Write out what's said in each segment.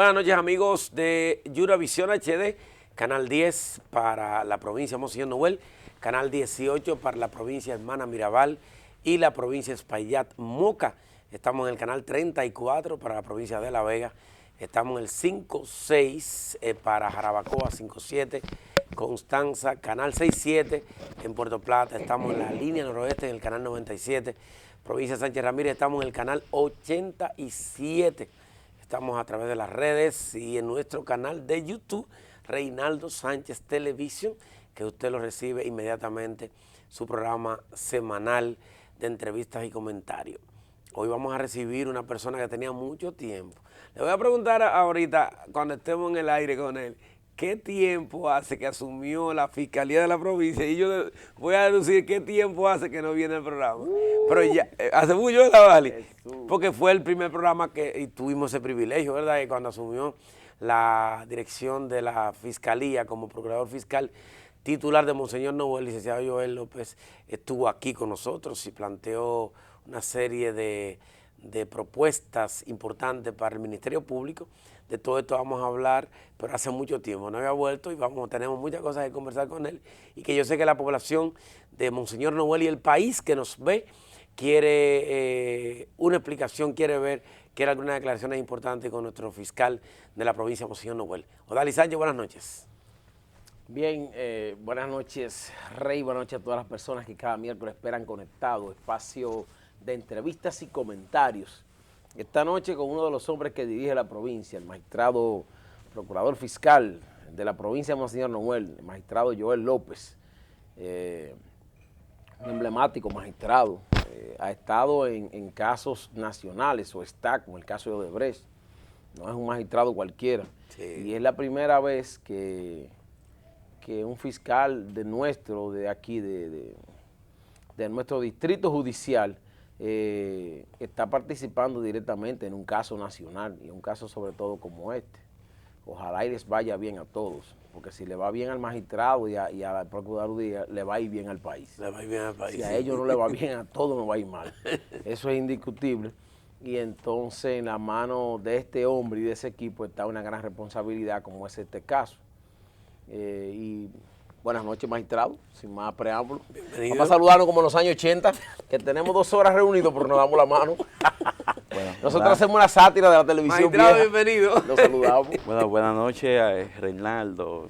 Buenas noches, amigos de Yuravisión HD, Canal 10 para la provincia de Monseñor Noel, Canal 18 para la provincia de Hermana Mirabal y la provincia de Espaillat Moca. Estamos en el canal 34 para la provincia de La Vega. Estamos en el 5-6 para Jarabacoa, 5-7, Constanza, canal 6-7 en Puerto Plata. Estamos en la línea noroeste en el canal 97. Provincia de Sánchez Ramírez, estamos en el canal 87. Estamos a través de las redes y en nuestro canal de YouTube, Reinaldo Sánchez Televisión, que usted lo recibe inmediatamente, su programa semanal de entrevistas y comentarios. Hoy vamos a recibir una persona que tenía mucho tiempo. Le voy a preguntar ahorita, cuando estemos en el aire con él, ¿qué tiempo hace que asumió la Fiscalía de la provincia? Y yo voy a deducir qué tiempo hace que no viene el programa. Pero ya, hace mucho, ¿verdad, Vali? Porque fue el primer programa que tuvimos ese privilegio, ¿verdad? Y cuando asumió la dirección de la Fiscalía como Procurador Fiscal titular de Monseñor Noel, el licenciado Joel López, estuvo aquí con nosotros y planteó una serie de propuestas importantes para el Ministerio Público. De todo esto vamos a hablar, pero hace mucho tiempo no había vuelto y tenemos muchas cosas que conversar con él y que yo sé que la población de Monseñor Noel y el país que nos ve quiere una explicación, quiere algunas declaraciones importantes con nuestro fiscal de la provincia de Monseñor Noel. Odalis Sánchez, buenas noches. Bien, buenas noches, Rey, buenas noches a todas las personas que cada miércoles esperan conectado, espacio de entrevistas y comentarios. Esta noche con uno de los hombres que dirige la provincia, el magistrado procurador fiscal de la provincia de Monseñor Noel, el magistrado Joel López, un emblemático magistrado, ha estado en casos nacionales o está, como el caso de Odebrecht, no es un magistrado cualquiera, sí. Y es la primera vez que un fiscal de nuestro, de aquí, de nuestro distrito judicial, está participando directamente en un caso nacional y un caso sobre todo como este. Ojalá y les vaya bien a todos, porque si le va bien al magistrado y a la Procuraduría, le va a ir bien al país. Le va a ir bien al país. Si a ellos no le va bien, a todos nos va a ir mal. Eso es indiscutible. Y entonces en la mano de este hombre y de ese equipo está una gran responsabilidad como es este caso. Y buenas noches, magistrado, sin más preámbulo. Bienvenido. Vamos a saludarnos como en los años 80, que tenemos 2 horas reunidos, pero nos damos la mano. Bueno, nosotros hacemos una sátira de la televisión magistrado, vieja. Bienvenido. Nos saludamos. Bueno, buenas noches a Reinaldo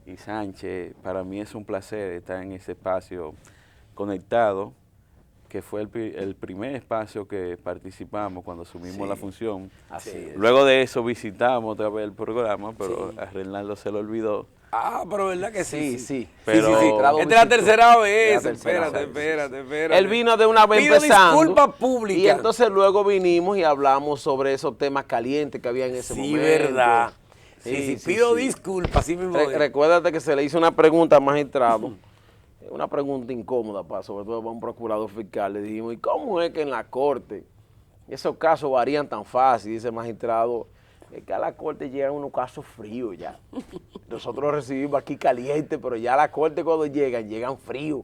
y Sánchez. Para mí es un placer estar en ese espacio conectado, que fue el primer espacio que participamos cuando asumimos la función. Así es. Luego de eso visitamos otra vez el programa, pero a Reinaldo se lo olvidó. Ah, pero verdad que sí. Sí. Pero sí. Esta es la tercera vez. Espérate. Él vino de una vez Pido empezando. disculpas públicas. Y entonces luego vinimos y hablamos sobre esos temas calientes que había en ese momento. Sí, verdad. Sí, pido disculpas, sí mismo. Recuérdate que se le hizo una pregunta al magistrado, una pregunta incómoda, sobre todo para un procurador fiscal. Le dijimos, ¿y cómo es que en la corte esos casos varían tan fácil? Dice el magistrado, es que a la corte llegan unos casos fríos ya. Nosotros recibimos aquí caliente, pero ya a la corte cuando llegan fríos.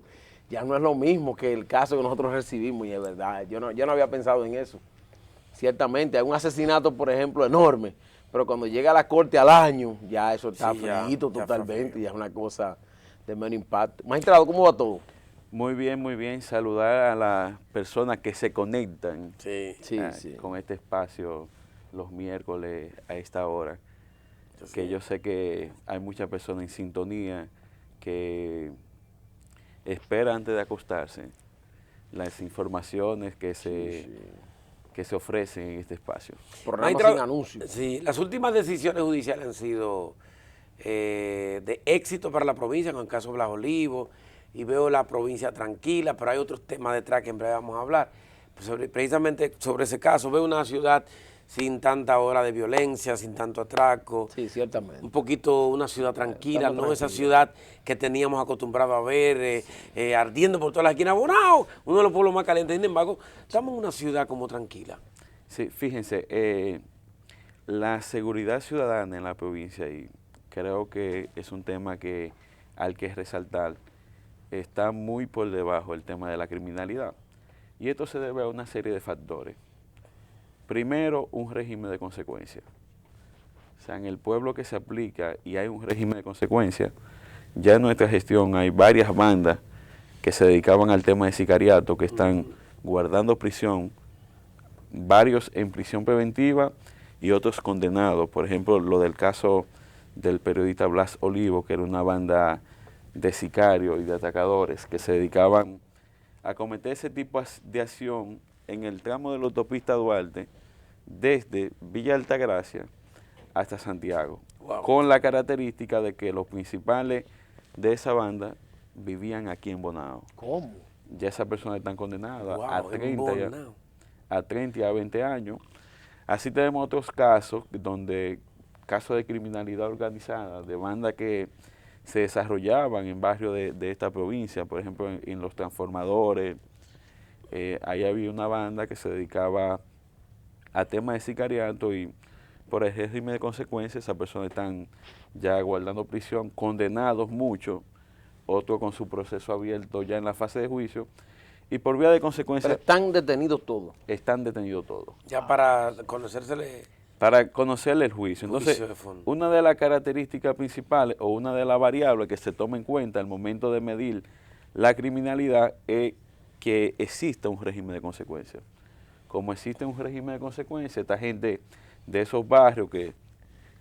Ya no es lo mismo que el caso que nosotros recibimos, y es verdad, yo no había pensado en eso. Ciertamente, hay un asesinato, por ejemplo, enorme, pero cuando llega a la corte al año, ya eso está frito totalmente, ya es una cosa de menos impacto. Magistrado, ¿cómo va todo? Muy bien. Saludar a las personas que se conectan con este espacio los miércoles a esta hora. Que yo sé que hay muchas personas en sintonía que esperan antes de acostarse las informaciones que se ofrecen en este espacio. Programa sin anuncios. Sí, las últimas decisiones judiciales han sido de éxito para la provincia, con el caso de Blas Olivo, y veo la provincia tranquila, pero hay otros temas detrás que en breve vamos a hablar. Precisamente sobre ese caso, veo una ciudad sin tanta hora de violencia, sin tanto atraco. Sí, ciertamente. Un poquito una ciudad tranquila, no esa ciudad que teníamos acostumbrado a ver, ardiendo por todas las esquinas. ¡Bonao! Uno de los pueblos más calientes. Sin embargo, estamos en una ciudad como tranquila. Sí, fíjense, la seguridad ciudadana en la provincia, y creo que es un tema que hay que resaltar, está muy por debajo del tema de la criminalidad. Y esto se debe a una serie de factores. Primero, un régimen de consecuencias. O sea, en el pueblo que se aplica y hay un régimen de consecuencias, ya en nuestra gestión hay varias bandas que se dedicaban al tema de sicariato, que están guardando prisión, varios en prisión preventiva y otros condenados. Por ejemplo, lo del caso del periodista Blas Olivo, que era una banda de sicarios y de atacadores que se dedicaban a cometer ese tipo de acción en el tramo de la autopista Duarte, desde Villa Altagracia hasta Santiago, con la característica de que los principales de esa banda vivían aquí en Bonao. ¿Cómo? Ya esas personas están condenadas a 30 y a 20 años. Así tenemos otros casos casos de criminalidad organizada, de bandas que se desarrollaban en barrios de esta provincia, por ejemplo en Los Transformadores. Ahí había una banda que se dedicaba a temas de sicariato y por el régimen de consecuencias esas personas están ya guardando prisión, condenados muchos, otros con su proceso abierto ya en la fase de juicio, y por vía de consecuencia... Pero están detenidos todos. Están detenidos todos. Ya para conocérsele... Para conocerle el juicio. Entonces, una de las características principales o una de las variables que se toma en cuenta al momento de medir la criminalidad es que exista un régimen de consecuencias. Como existe un régimen de consecuencias, esta gente de esos barrios que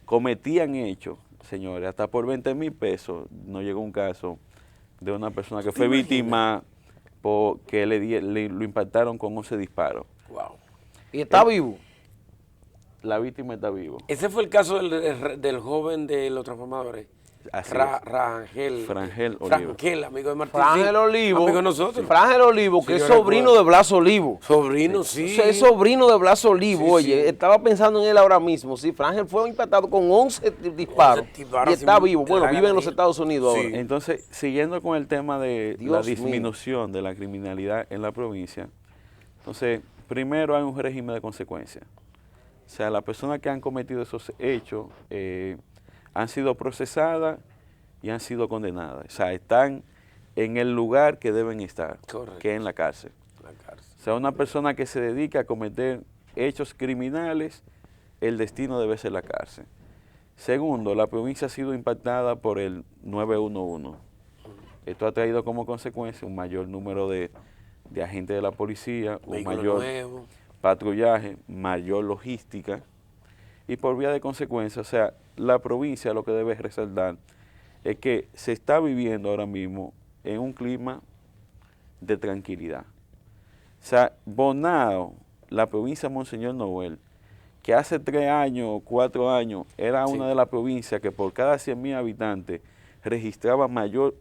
cometían hechos, señores, hasta por 20,000 pesos, no llegó un caso de una persona que fue víctima porque lo impactaron con 11 disparos. Wow. ¿Y está vivo? La víctima está vivo. Ese fue el caso del joven de Los Transformadores. Frangel Olivo. Frangel, amigo de Martín. Frangel Olivo. Amigo de nosotros. Frangel Olivo, que es sobrino de Blas Olivo. Sobrino, sí. Es sobrino de Blas Olivo. Sí, oye, sí. Estaba pensando en él ahora mismo. Sí, Frangel fue impactado con 11 disparos. Y está vivo. Bueno, vive en los Estados Unidos ahora. Entonces, siguiendo con el tema de Dios la disminución de la criminalidad en la provincia, entonces, primero hay un régimen de consecuencias. O sea, las personas que han cometido esos hechos han sido procesadas y han sido condenadas. O sea, están en el lugar que deben estar, que es en la cárcel. O sea, una persona que se dedica a cometer hechos criminales, el destino debe ser la cárcel. Segundo, la provincia ha sido impactada por el 911. Esto ha traído como consecuencia un mayor número de agentes de la policía, un mayor patrullaje, mayor logística, y por vía de consecuencia, o sea, la provincia lo que debe resaltar es que se está viviendo ahora mismo en un clima de tranquilidad. O sea, Bonao, la provincia de Monseñor Noel, que hace 3 años o 4 años era una de las provincias que por cada 100,000 habitantes registraba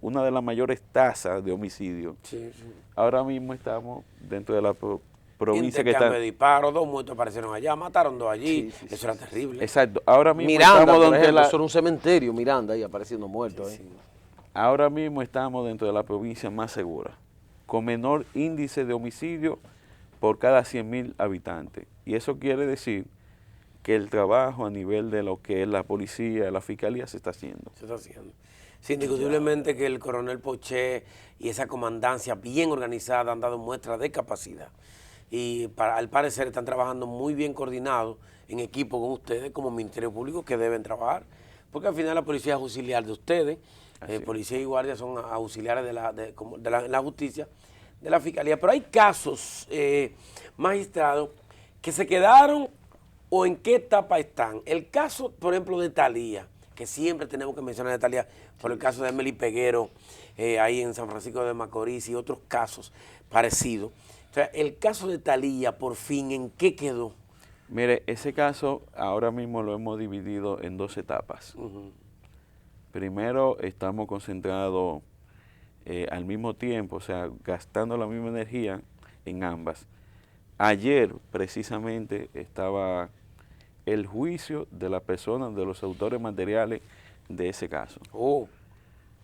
una de las mayores tasas de homicidio. Ahora mismo estamos dentro de la provincia que está... de disparos, 2 muertos aparecieron allá, mataron 2 allí, eso era terrible. Exacto, ahora mismo Miranda, estamos por ejemplo, eso era un cementerio, Miranda, ahí apareciendo muertos. Ahora mismo estamos dentro de la provincia más segura, con menor índice de homicidio por cada 100,000 habitantes. Y eso quiere decir que el trabajo a nivel de lo que es la policía, la fiscalía, se está haciendo. Se está haciendo. Sí, indiscutiblemente que el coronel Poché y esa comandancia bien organizada han dado muestra de capacidad. Y al parecer están trabajando muy bien coordinados en equipo con ustedes como Ministerio Público, que deben trabajar, porque al final la policía es auxiliar de ustedes, policía y guardia son auxiliares de la justicia, de la fiscalía, pero hay casos, magistrados, que se quedaron o en qué etapa están. El caso, por ejemplo, de Talía, que siempre tenemos que mencionar de Talía, por el caso de Emily Peguero, ahí en San Francisco de Macorís y otros casos parecidos. O sea, el caso de Talía, por fin, ¿en qué quedó? Mire, ese caso ahora mismo lo hemos dividido en 2 etapas. Primero, estamos concentrados al mismo tiempo, o sea, gastando la misma energía en ambas. Ayer, precisamente, estaba el juicio de las personas, de los autores materiales de ese caso.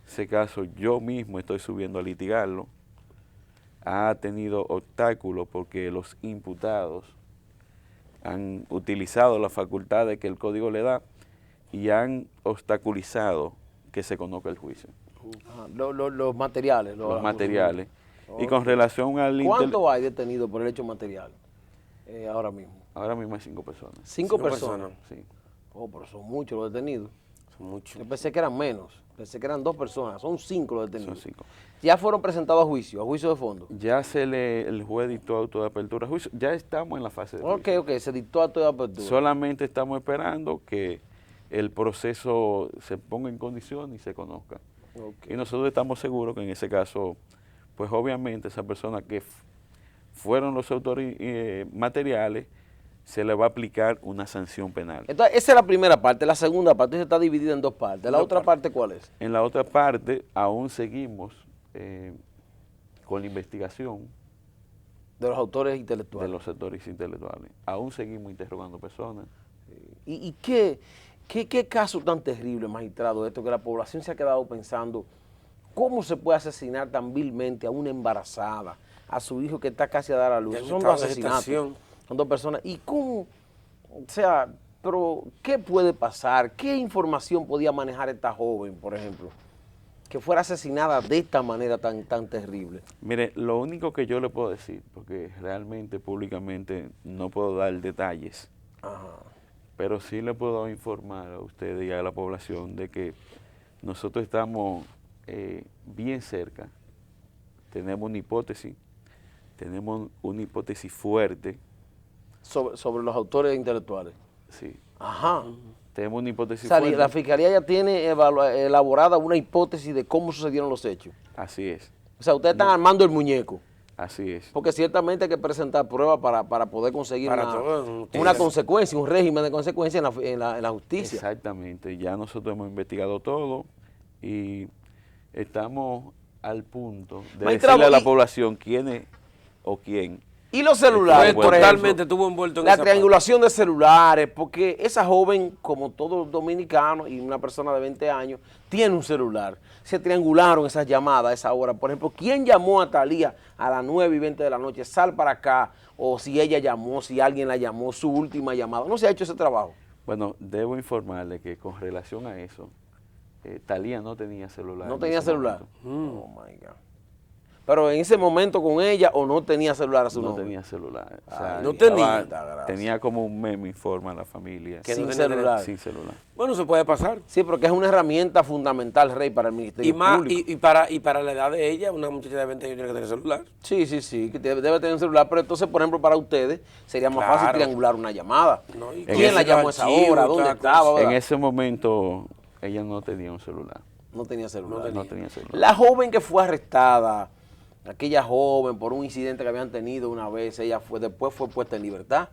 Ese caso yo mismo estoy subiendo a litigarlo. Ha tenido obstáculos porque los imputados han utilizado las facultades que el código le da y han obstaculizado que se conozca el juicio. Los materiales. Los materiales. Y con relación al... ¿Cuánto hay detenidos por el hecho material ahora mismo? Ahora mismo hay 5 personas. 5 personas. Sí. Oh, pero son muchos los detenidos. Son muchos. Yo pensé que eran menos. Pensé que eran 2 personas. Son 5 los detenidos. Son 5. Ya fueron presentados a juicio de fondo. Ya el juez dictó auto de apertura a juicio. Ya estamos en la fase de juicio. Ok, se dictó auto de apertura. Solamente estamos esperando que el proceso se ponga en condición y se conozca. Okay. Y nosotros estamos seguros que en ese caso, pues obviamente esa persona que fueron los autores materiales, se le va a aplicar una sanción penal. Entonces, esa es la primera parte. La segunda parte está dividida en 2 partes. ¿La otra parte cuál es? En la otra parte aún seguimos con la investigación. De los autores intelectuales. De los autores intelectuales. Aún seguimos interrogando personas. ¿Y qué caso tan terrible, magistrado, esto, que la población se ha quedado pensando, cómo se puede asesinar tan vilmente a una embarazada, a su hijo que está casi a dar a luz? Son 2 asesinatos. Son 2 personas. ¿Y cómo? O sea, pero ¿qué puede pasar? ¿Qué información podía manejar esta joven, por ejemplo, que fuera asesinada de esta manera tan terrible? Mire, lo único que yo le puedo decir, porque realmente públicamente no puedo dar detalles, pero sí le puedo informar a ustedes y a la población de que nosotros estamos bien cerca, tenemos una hipótesis fuerte. Sobre los autores intelectuales. Sí. Ajá. Tenemos una hipótesis fuerte. fuerte. La Fiscalía ya tiene elaborada una hipótesis de cómo sucedieron los hechos. Así es. O sea, ustedes están armando el muñeco. Así es. Porque ciertamente hay que presentar pruebas para poder conseguir una consecuencia, un régimen de consecuencia en la justicia. Exactamente. Ya nosotros hemos investigado todo y estamos al punto de decirle a la población quién es o quién. Y los celulares, por totalmente estuvo envuelto en la triangulación de celulares, porque esa joven, como todos dominicanos y una persona de 20 años, tiene un celular. Se triangularon esas llamadas a esa hora. Por ejemplo, ¿quién llamó a Talía a las 9:20 de la noche? Sal para acá. O si ella llamó, si alguien la llamó, su última llamada. ¿No se ha hecho ese trabajo? Bueno, debo informarle que con relación a eso, Talía no tenía celular. ¿No tenía celular? Oh, my God. Pero en ese momento con ella, ¿o no tenía celular a su nombre? No tenía celular. O sea, no tenía. Tenía como un meme, informa a la familia. Sin celular. Sin celular. Bueno, se puede pasar. Sí, porque es una herramienta fundamental, Rey, para el Ministerio Público. Y para la edad de ella, una muchacha de 20 años tiene que tener celular. Sí, que debe tener un celular. Pero entonces, por ejemplo, para ustedes, sería más fácil triangular una llamada. No, ¿quién la llamó a esa hora? ¿Dónde estaba? ¿Verdad? En ese momento, ella no tenía un celular. No tenía celular. No tenía celular. La joven que fue arrestada, aquella joven, por un incidente que habían tenido una vez, después fue puesta en libertad.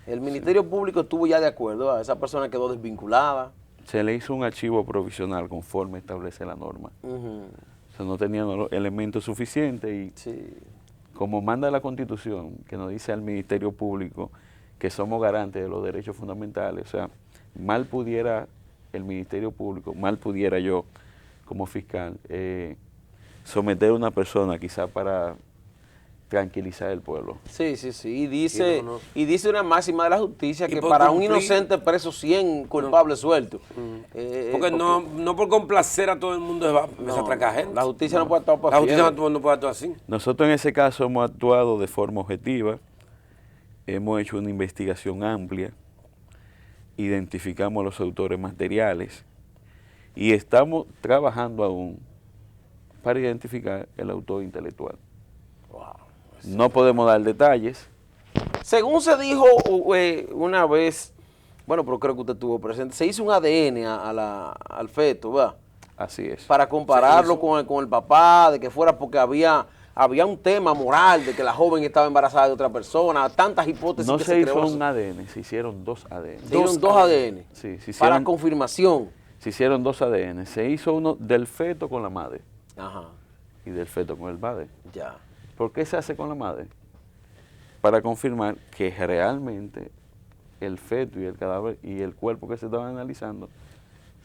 El Ministerio Público estuvo ya de acuerdo, esa persona quedó desvinculada. Se le hizo un archivo provisional conforme establece la norma. O sea, no tenía elementos suficientes y como manda la Constitución, que nos dice al Ministerio Público que somos garantes de los derechos fundamentales, o sea, mal pudiera el Ministerio Público, mal pudiera yo como fiscal, someter a una persona quizá para tranquilizar el pueblo. Sí. Y dice una máxima de la justicia que para un inocente preso 100 culpables sueltos. Porque no por complacer a todo el mundo se atraca gente. La justicia no puede actuar por La justicia no puede actuar así. Nosotros en ese caso hemos actuado de forma objetiva, hemos hecho una investigación amplia, identificamos a los autores materiales y estamos trabajando aún para identificar el autor intelectual. No podemos dar detalles. Según se dijo una vez, bueno, pero creo que usted estuvo presente, se hizo un ADN al feto, ¿verdad? Así es. Para compararlo con el papá, de que fuera porque había un tema moral de que la joven estaba embarazada de otra persona, tantas hipótesis no que se hizo un ADN, se hicieron 2 ADN. Se hicieron 2 ADN. Sí, para confirmación. Se hicieron 2 ADN. Se hizo uno del feto con la madre. Ajá. Y del feto con el padre. Ya. ¿Por qué se hace con la madre? Para confirmar que realmente el feto y el cadáver y el cuerpo que se estaban analizando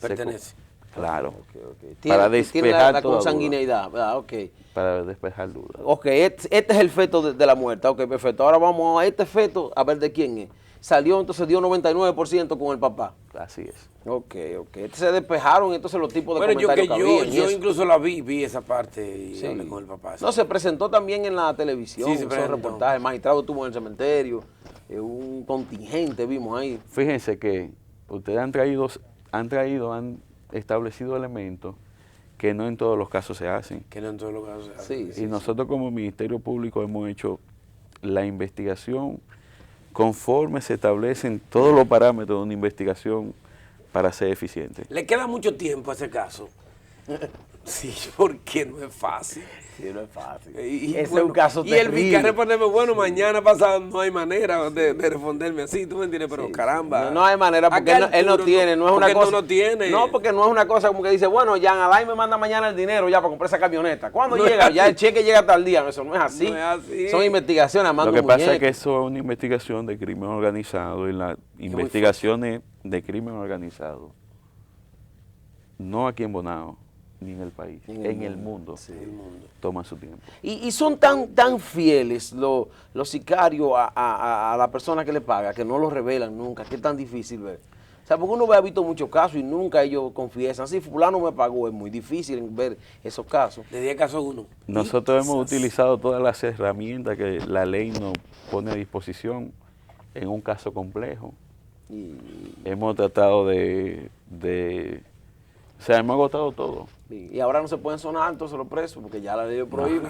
pertenece. Claro. Okay. Para despejar la consanguineidad, ¿verdad? Okay. Para despejar dudas. Ok, este es el feto de la muerte. Ok, perfecto. Ahora vamos a este feto a ver de quién es. Salió, entonces dio 99% con el papá. Así es. Ok. Entonces se despejaron entonces los tipos de comentarios que había. Yo incluso la vi esa parte y hablé con el papá. No, se presentó también en la televisión, sí, esos reportajes. El magistrado estuvo en el cementerio, un contingente vimos ahí. Fíjense que ustedes han establecido elementos que no en todos los casos se hacen. Que no en todos los casos se hacen. Sí, y nosotros como Ministerio Público hemos hecho la investigación conforme se establecen todos los parámetros de una investigación para ser eficiente. ¿Le queda mucho tiempo a ese caso? Sí, porque no es fácil. Sí, no es fácil. Ese es un caso terrible. Y el fiscal responderme, bueno, mañana pasado no hay manera de responderme así, ¿tú me entiendes? Pero sí, caramba. No hay manera porque él no tiene, no es una cosa. No tiene. No, porque no es una cosa como que dice, bueno, Jean Alain me manda mañana el dinero ya para comprar esa camioneta. ¿Cuándo llega? Ya el cheque llega hasta el día. Eso no es así. No es así. Son investigaciones, Lo que pasa es que eso es una investigación de crimen organizado y las investigaciones de crimen organizado, no aquí en Bonao, ni en el país, en el mundo, toma su tiempo. Y son tan fieles los sicarios a la persona que le paga, que no lo revelan nunca, que es tan difícil ver. O sea, porque uno ha visto muchos casos y nunca ellos confiesan, si fulano me pagó, es muy difícil ver esos casos. ¿De 10 casos uno? Nosotros hemos utilizado todas las herramientas que la ley nos pone a disposición en un caso complejo. Y hemos tratado o sea, hemos agotado todo. Y ahora no se pueden sonar entonces los presos, porque ya la ley lo prohíbe.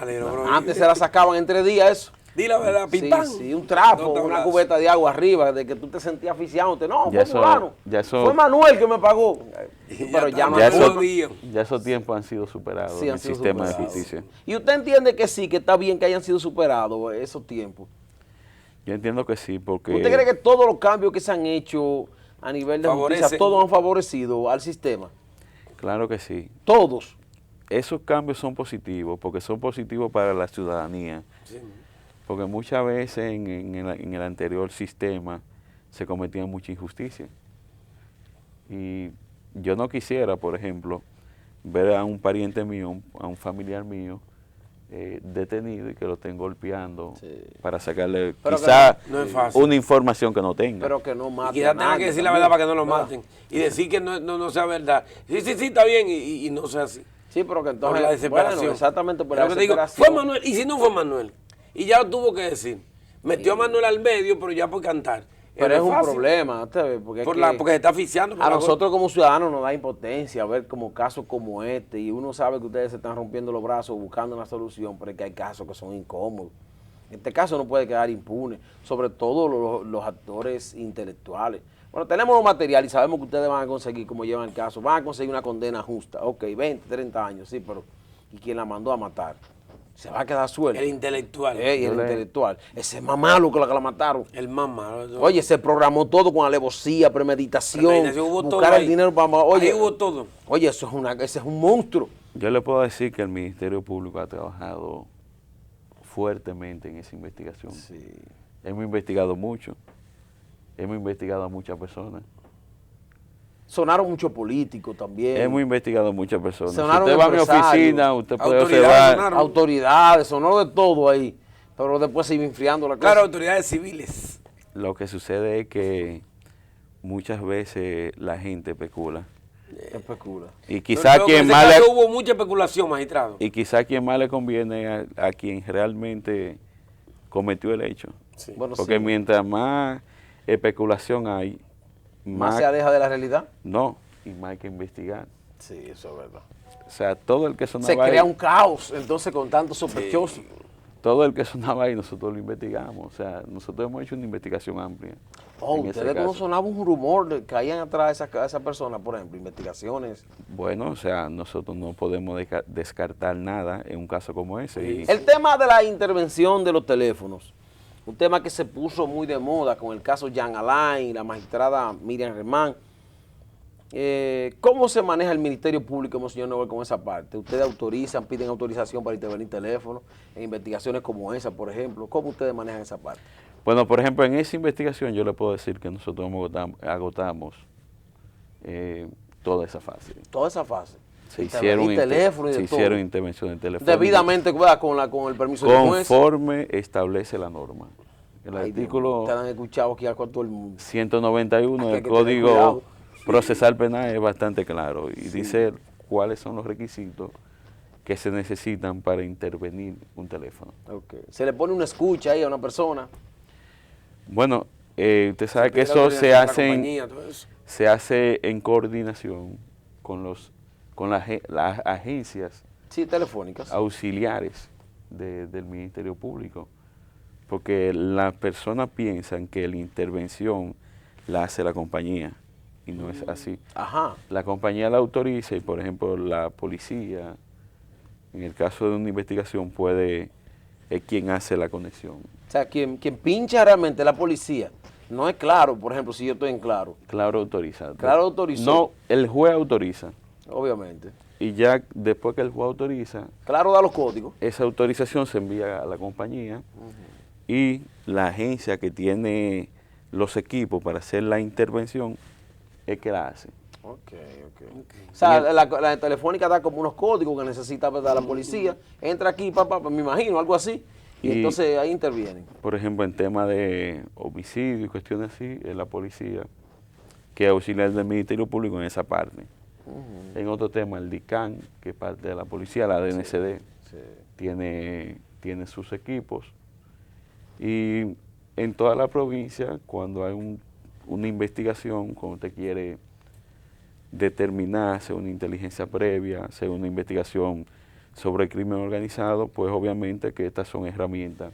Antes se la sacaban en 3 días eso. Di la verdad, pipán. Sí, un trapo, una cubeta de agua arriba, de que tú te sentías asfixiándote. No, fue fulano. Fue Manuel que me pagó. Pero ya esos tiempos han sido superados en el sistema de justicia. ¿Y usted entiende que sí, que está bien que hayan sido superados esos tiempos? Yo entiendo que sí, porque... ¿Usted cree que todos los cambios que se han hecho a nivel de justicia, todos han favorecido al sistema? Claro que sí. ¿Todos? Esos cambios son positivos, porque son positivos para la ciudadanía. Sí. Porque muchas veces en el anterior sistema se cometían mucha injusticia. Y yo no quisiera, por ejemplo, ver a un pariente mío, a un familiar mío, detenido y que lo estén golpeando para sacarle quizás una información que no tenga. Pero que no maten. Quizás tenga que decir la verdad para que no lo maten. Y decir que no sea verdad. Sí, está bien y no sea así. Sí, pero que entonces... Por la desesperación. Bueno, exactamente por la desesperación. Digo, fue Manuel, y si no fue Manuel. Y ya lo tuvo que decir. Metió a Manuel al medio, pero ya por cantar. Pero es un problema, porque se está asfixiando. A nosotros como ciudadanos nos da impotencia ver como casos como este, y uno sabe que ustedes se están rompiendo los brazos buscando una solución, pero es que hay casos que son incómodos. Este caso no puede quedar impune, sobre todo los actores intelectuales. Bueno, tenemos los materiales y sabemos que ustedes van a conseguir, como llevan el caso, van a conseguir una condena justa. Ok, 20, 30 años, sí, pero ¿y quién la mandó a matar? Se va a quedar suelto. El intelectual. El intelectual. Ese es más malo que la matar. El más malo. Oye, se programó todo con alevosía, premeditación, buscar el dinero para... Oye, ahí hubo todo. Oye, ese es un monstruo. Yo le puedo decir que el Ministerio Público ha trabajado fuertemente en esa investigación. Sí. Hemos investigado mucho. Hemos investigado a muchas personas. Sonaron muchos políticos también. Hemos investigado a muchas personas. Sonaron si usted va a mi oficina, usted puede observar. Autoridades, sonó de todo ahí. Pero después se iba enfriando la cosa. Claro, autoridades civiles. Lo que sucede es que muchas veces la gente especula. Especula. Y quizás quien más le... hubo mucha especulación, magistrado. Y quizás quien más le conviene a quien realmente cometió el hecho. Sí. Bueno, porque mientras más especulación hay, ¿Más se aleja de la realidad? No, y más hay que investigar. Sí, eso es verdad. O sea, todo el que sonaba se crea un caos, entonces, con tanto sospechoso. Sí. Todo el que sonaba ahí, nosotros lo investigamos. O sea, nosotros hemos hecho una investigación amplia. ¿Ustedes no sonaba un rumor de que caían atrás a esa persona, por ejemplo, investigaciones? Bueno, o sea, nosotros no podemos descartar nada en un caso como ese. Sí. El tema de la intervención de los teléfonos. Un tema que se puso muy de moda con el caso Jean Alain y la magistrada Miriam Germán. ¿Cómo se maneja el Ministerio Público, Monseñor Noel, con esa parte? ¿Ustedes autorizan, piden autorización para intervenir teléfonos en investigaciones como esa, por ejemplo? ¿Cómo ustedes manejan esa parte? Bueno, por ejemplo, en esa investigación yo le puedo decir que nosotros agotamos toda esa fase. ¿Toda esa fase? Se hicieron intervenciones telefónicas. Debidamente, con el permiso del juez. Conforme establece la norma. El artículo ustedes han escuchado aquí a todo el mundo. 191 del Código Procesal Penal es bastante claro y dice cuáles son los requisitos que se necesitan para intervenir un teléfono. Okay. Se le pone una escucha ahí a una persona. Bueno, usted sabe que eso se hace se hace en coordinación con las agencias telefónicas auxiliares del Ministerio Público, porque las personas piensan que la intervención la hace la compañía y no es así. Ajá. La compañía la autoriza y, por ejemplo, la policía, en el caso de una investigación, es quien hace la conexión. O sea, quien pincha realmente la policía. No es Claro, por ejemplo, si yo estoy en Claro. Claro autoriza. Claro autorizó. No, el juez autoriza. Obviamente. Y ya después que el juez autoriza, Claro da los códigos. esa autorización se envía a la compañía y la agencia que tiene los equipos para hacer la intervención es que la hace. Ok. O sea, la telefónica da como unos códigos que necesita, ¿verdad?, la policía. Entra aquí, papá, me imagino, algo así. Y entonces ahí intervienen. Por ejemplo, en tema de homicidio y cuestiones así, es la policía que es auxiliar del Ministerio Público en esa parte. En otro tema, el DICAN, que es parte de la policía, la DNCD, tiene sus equipos. Y en toda la provincia, cuando hay una investigación, cuando usted quiere determinar, hacer una inteligencia previa, hacer una investigación sobre el crimen organizado, pues obviamente que estas son herramientas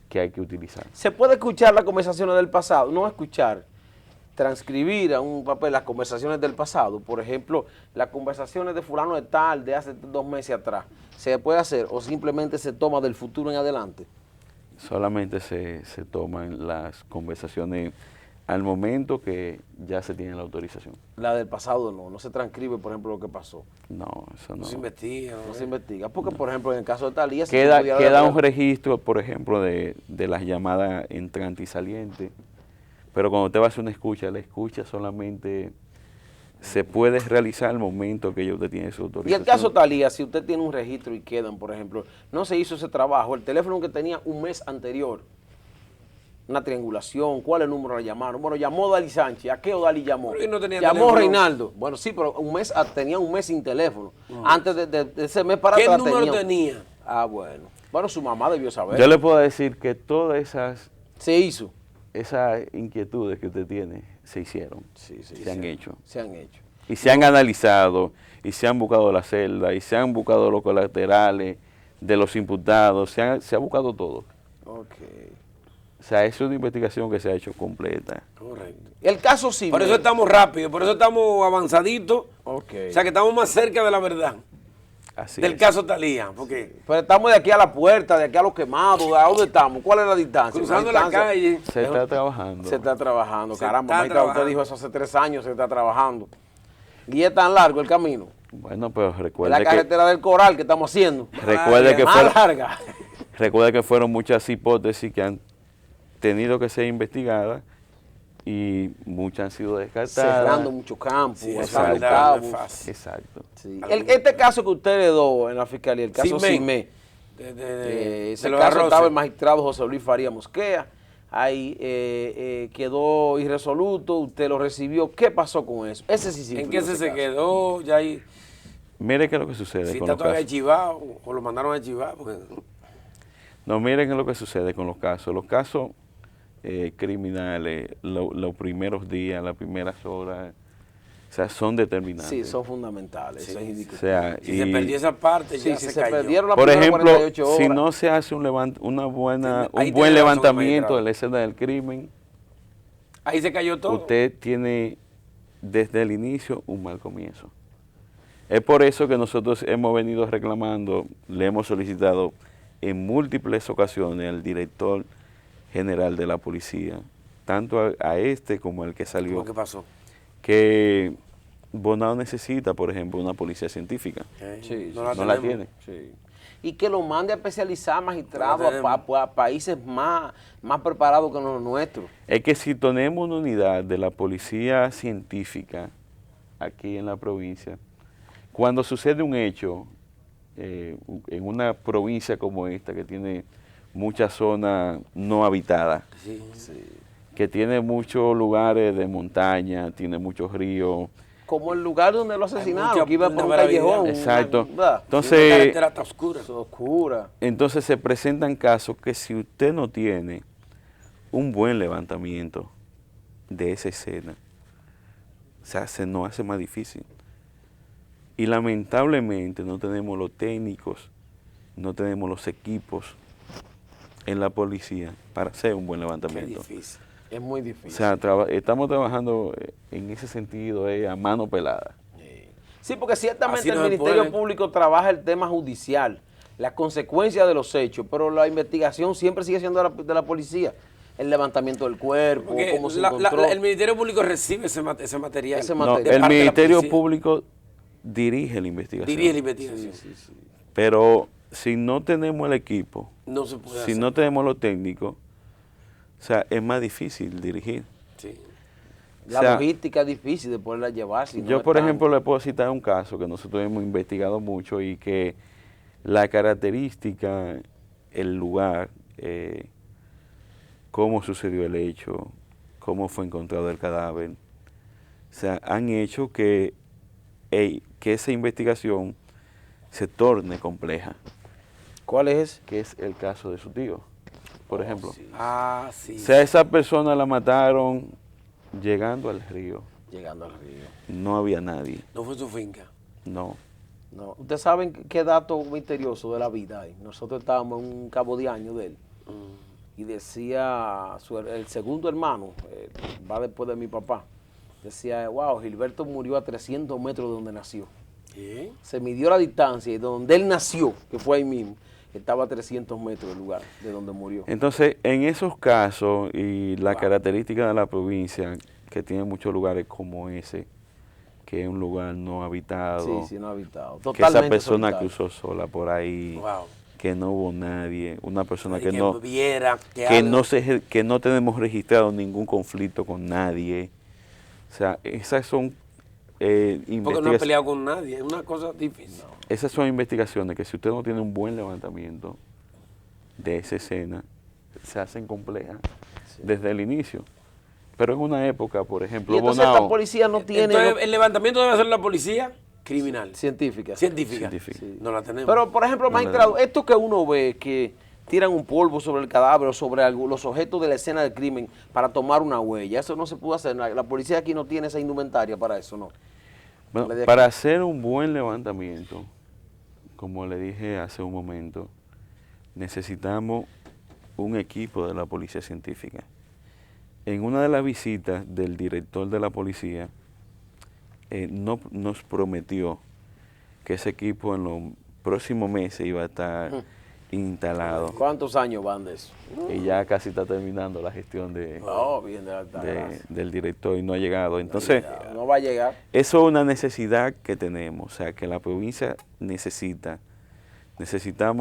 que hay que utilizar. ¿Se puede escuchar las conversaciones del pasado? No escuchar, transcribir a un papel las conversaciones del pasado. Por ejemplo, las conversaciones de fulano de tal, de hace 2 meses atrás. ¿Se puede hacer o simplemente se toma del futuro en adelante? Solamente se toman las conversaciones al momento que ya se tiene la autorización. La del pasado no se transcribe, por ejemplo, lo que pasó. No, eso no. No se investiga. No se investiga, porque por ejemplo en el caso de Talía... Queda un registro, por ejemplo, de las llamadas entrantes y salientes, pero cuando usted va a hacer una escucha, la escucha solamente se puede realizar al momento que usted tiene su autorización. Y el caso Talía, si usted tiene un registro y quedan, por ejemplo, no se hizo ese trabajo, el teléfono que tenía un mes anterior, una triangulación, ¿cuál es el número le llamaron? Bueno, llamó Dali Sánchez, ¿a qué Odali llamó? No tenía llamó teléfono. Reinaldo. Bueno, sí, pero tenía un mes sin teléfono. Antes de ese mes para ¿Qué atrás número tenía? Ah, bueno. Bueno, su mamá debió saber. Yo le puedo decir que todas esas inquietudes que usted tiene se hicieron, se han hecho. Y se han analizado, y se han buscado las celdas, y se han buscado los colaterales de los imputados, se ha buscado todo. O sea, es una investigación que se ha hecho completa. Correcto. El caso civil. Por eso estamos rápidos, por eso estamos avanzaditos. O sea, que estamos más cerca de la verdad. Así del caso Talía. Porque pero estamos de aquí a la puerta, de aquí a los quemados, ¿a dónde estamos? ¿Cuál es la distancia? Cruzando la calle. Se está trabajando. Se está trabajando. Caramba, maestra, usted dijo eso hace 3 años, se está trabajando. Y es tan largo el camino. Bueno, pero recuerde la carretera del Coral que estamos haciendo. Recuerde que más larga. Recuerde que fueron muchas hipótesis que han tenido que ser investigadas y muchas han sido descartadas. Cerrando muchos campos. Sí, exacto. Sí. Este caso que usted heredó en la fiscalía, el caso Cimé, ese caso estaba el magistrado José Luis Faría Mosquea, ahí quedó irresoluto, usted lo recibió. ¿Qué pasó con eso? Ese sí. ¿En qué se quedó? Ya ahí. Mire qué es lo que sucede si con está los todavía casos. archivado o lo mandaron a archivar. Porque... No, miren qué es lo que sucede con los casos. Los casos criminales, los primeros días, las primeras horas, o sea, son determinantes. Sí, son fundamentales. Sí, o sea, si se perdió esa parte, ya se cayó. Perdieron la por ejemplo, 48 horas. si no se hace un buen levantamiento de la escena del crimen, ahí se cayó todo. Usted tiene desde el inicio un mal comienzo. Es por eso que nosotros hemos venido reclamando, le hemos solicitado en múltiples ocasiones al director general de la policía, tanto a este como al que salió. ¿Qué pasó? Que Bonao necesita, por ejemplo, una policía científica. No la tiene. Sí. Y que lo mande a especializar magistrados a países más preparados que los nuestros. Es que si tenemos una unidad de la policía científica aquí en la provincia, cuando sucede un hecho en una provincia como esta que tiene muchas zonas no habitadas, que tiene muchos lugares de montaña, tiene muchos ríos. Como el lugar donde lo asesinaron, que iba por un callejón. Exacto. Entonces, la carretera está oscura. Entonces se presentan casos que si usted no tiene un buen levantamiento de esa escena, O sea, se nos hace más difícil. Y lamentablemente no tenemos los técnicos, no tenemos los equipos en la policía para hacer un buen levantamiento. Es difícil. Es muy difícil. O sea, estamos trabajando en ese sentido a mano pelada. Sí, porque ciertamente Así el no Ministerio puede. Público trabaja el tema judicial, las consecuencias de los hechos, pero la investigación siempre sigue siendo de la policía. El levantamiento del cuerpo, Porque cómo se encontró. el Ministerio Público recibe ese material. Ese No, material. de el parte de la Ministerio policía. Público dirige la investigación. Dirige la investigación. Pero si no tenemos el equipo, No se puede si hacer. no tenemos los técnicos, o sea, es más difícil dirigir. Sí. La o sea, logística es difícil de poderla llevar. Si no Yo, por están- ejemplo, le puedo citar un caso que nosotros hemos investigado mucho y que la característica, el lugar, cómo sucedió el hecho, cómo fue encontrado el cadáver, o sea, han hecho que esa investigación se torne compleja, ¿Cuál es? que es el caso de su tío, por ejemplo. Sí. Ah, sí. O sea, esa persona la mataron llegando al río, Llegando al río. no había nadie, No fue su finca. no. No. Ustedes saben qué dato misterioso de la vida hay. Nosotros estábamos en un cabo de año de él y decía el segundo hermano, va después de mi papá, decía, wow, Gilberto murió a 300 metros de donde nació. ¿Sí? Se midió la distancia y de donde él nació, que fue ahí mismo, estaba a 300 metros del lugar de donde murió. Entonces, en esos casos y la característica de la provincia, que tiene muchos lugares como ese, que es un lugar no habitado, Sí, sí, no habitado. que esa Totalmente persona solitario. cruzó sola por ahí, Wow. que no hubo nadie, una persona Nadie que no viera, que algo. que no tenemos registrado ningún conflicto con nadie. O sea, esas son Porque no ha investigaciones. peleado con nadie. Es una cosa difícil. Esas son investigaciones que si usted no tiene un buen levantamiento de esa escena, se hacen complejas desde el inicio. Pero en una época, por ejemplo, Y entonces esta policía no tiene... Entonces, el levantamiento debe hacer la policía criminal. científica. Científica. Científica. Sí. No la tenemos. Pero, por ejemplo, No, magistrado, esto que uno ve que tiran un polvo sobre el cadáver o sobre los objetos de la escena del crimen para tomar una huella, eso no se pudo hacer. La policía aquí no tiene esa indumentaria para eso, ¿no? Bueno, La de aquí. para hacer un buen levantamiento, como le dije hace un momento, necesitamos un equipo de la policía científica. En una de las visitas del director de la policía, nos prometió que ese equipo en los próximos meses iba a estar instalado. ¿Cuántos años van de eso? Y ya casi está terminando la gestión No, bien, de alta gracia. del director y no ha llegado. Entonces, No va a llegar. eso es una necesidad que tenemos, o sea, que la provincia necesitamos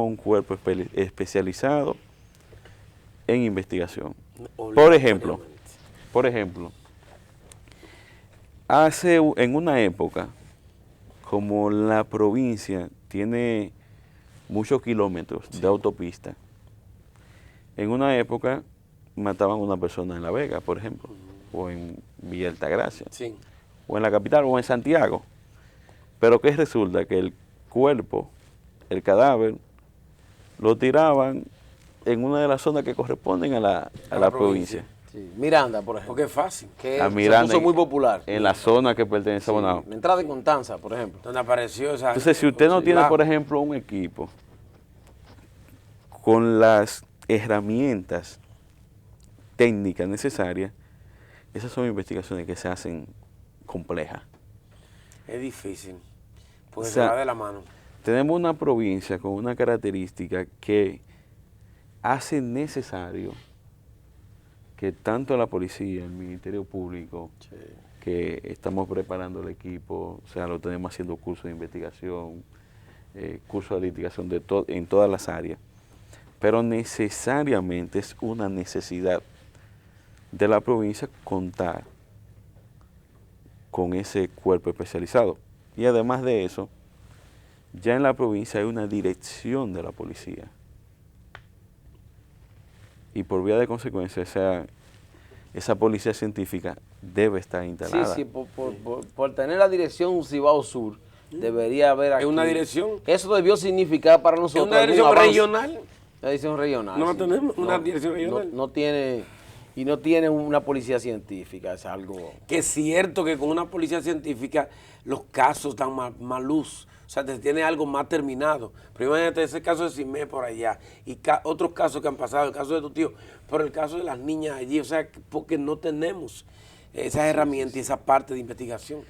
un cuerpo especializado en investigación. Por ejemplo, en una época, como la provincia tiene muchos kilómetros de autopista, en una época mataban a una persona en La Vega, por ejemplo, o en Villa Altagracia, Sí. o en la capital, o en Santiago. Pero que resulta que el cuerpo, el cadáver, lo tiraban en una de las zonas que corresponden a la provincia. Sí. Miranda, por ejemplo. Porque es fácil. Que A se Miranda, puso muy popular. En la zona que pertenece a Bonao. La entrada de Constanza, por ejemplo. Donde apareció esa... Entonces, si usted no Sí, tiene, claro. por ejemplo, un equipo con las herramientas técnicas necesarias, esas son investigaciones que se hacen complejas. Es difícil. Porque O sea, se va de la mano. Tenemos una provincia con una característica que hace necesario que tanto la policía, el Ministerio Público, que estamos preparando el equipo, o sea, lo tenemos haciendo cursos de investigación, cursos de litigación en todas las áreas, pero necesariamente es una necesidad de la provincia contar con ese cuerpo especializado. Y además de eso, ya en la provincia hay una dirección de la policía. Y por vía de consecuencia, esa policía científica debe estar instalada. Sí, por tener la dirección Cibao Sur, debería haber aquí. ¿Es una dirección? Eso debió significar para ¿Es nosotros una dirección algún avance. regional? La dirección regional. No la sí. tenemos, una dirección regional. No tiene y no tienen una policía científica, es algo... Que es cierto que con una policía científica los casos dan más luz, o sea, te tiene algo más terminado. Pero imagínate ese caso de Simé por allá y otros casos que han pasado, el caso de tu tío, pero el caso de las niñas allí, o sea, porque no tenemos esas herramientas y esa parte de investigación.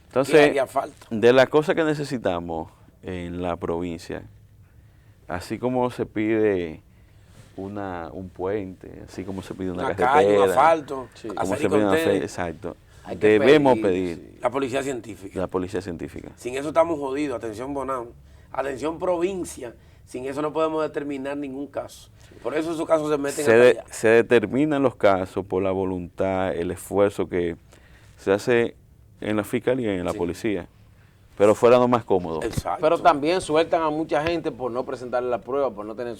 Entonces, haría falta. De las cosas que necesitamos en la provincia, así como se pide un puente, así como se pide una carretera, calle, un asfalto, como se pide exacto, hay que debemos pedir la policía científica. la policía científica. Sin eso estamos jodidos. Atención Bonao, atención provincia, sin eso no podemos determinar ningún caso. Por eso esos casos se meten allá. Se determinan los casos por la voluntad, el esfuerzo que se hace en la fiscalía y en la policía, pero fuera lo más cómodo. Exacto. Pero también sueltan a mucha gente por no presentarle la prueba, por no tener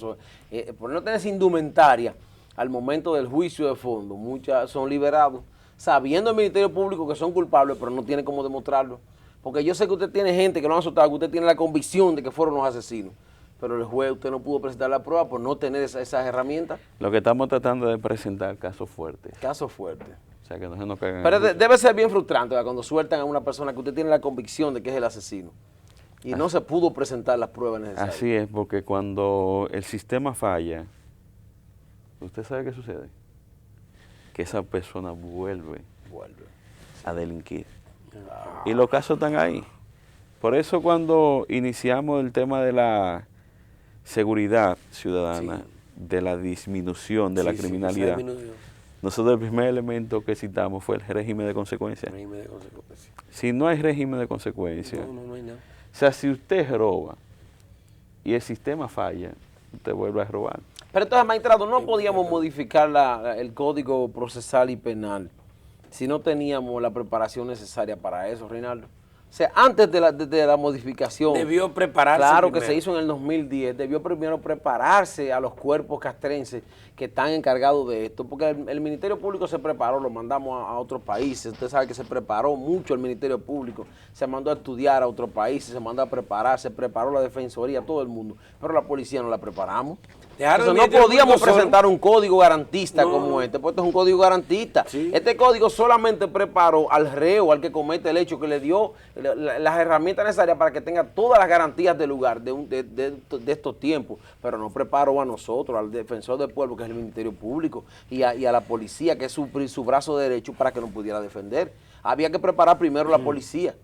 esa indumentaria al momento del juicio de fondo. Muchas son liberados, sabiendo el Ministerio Público que son culpables, pero no tiene cómo demostrarlo. Porque yo sé que usted tiene gente que lo han azotado, que usted tiene la convicción de que fueron los asesinos, pero el juez usted no pudo presentar la prueba por no tener esas herramientas. Lo que estamos tratando de presentar casos fuertes. Caso fuerte. O sea, que no se nos caigan. Pero debe ser bien frustrante, ¿verdad?, cuando sueltan a una persona que usted tiene la convicción de que es el asesino y no se pudo presentar las pruebas necesarias. Así es, porque cuando el sistema falla, ¿usted sabe qué sucede? Que esa persona vuelve a delinquir. Y los casos están ahí. Por eso cuando iniciamos el tema de la seguridad ciudadana, de la disminución de la criminalidad, nosotros el primer elemento que citamos fue el régimen de consecuencia. Si no hay régimen de consecuencia, no hay nada. O sea, si usted roba y el sistema falla, usted vuelve a robar. Pero entonces, magistrado, no podíamos modificar el Código Procesal y Penal si no teníamos la preparación necesaria para eso, Reinaldo. O sea, antes de la modificación. Debió prepararse. Claro primero. que se hizo en el 2010. Debió primero prepararse a los cuerpos castrenses que están encargados de esto. Porque el Ministerio Público se preparó, lo mandamos a otros países. Usted sabe que se preparó mucho el Ministerio Público. Se mandó a estudiar a otros países, se mandó a preparar, se preparó la Defensoría, todo el mundo. Pero la policía no la preparamos. Entonces, no podíamos presentar un código garantista como este, porque este es un código garantista. Sí. Este código solamente preparó al reo, al que comete el hecho, que le dio las herramientas necesarias para que tenga todas las garantías del lugar de estos tiempos, pero no preparó a nosotros, al defensor del pueblo, que es el Ministerio Público, y a la policía, que es su brazo derecho, para que nos pudiera defender. Había que preparar primero la policía.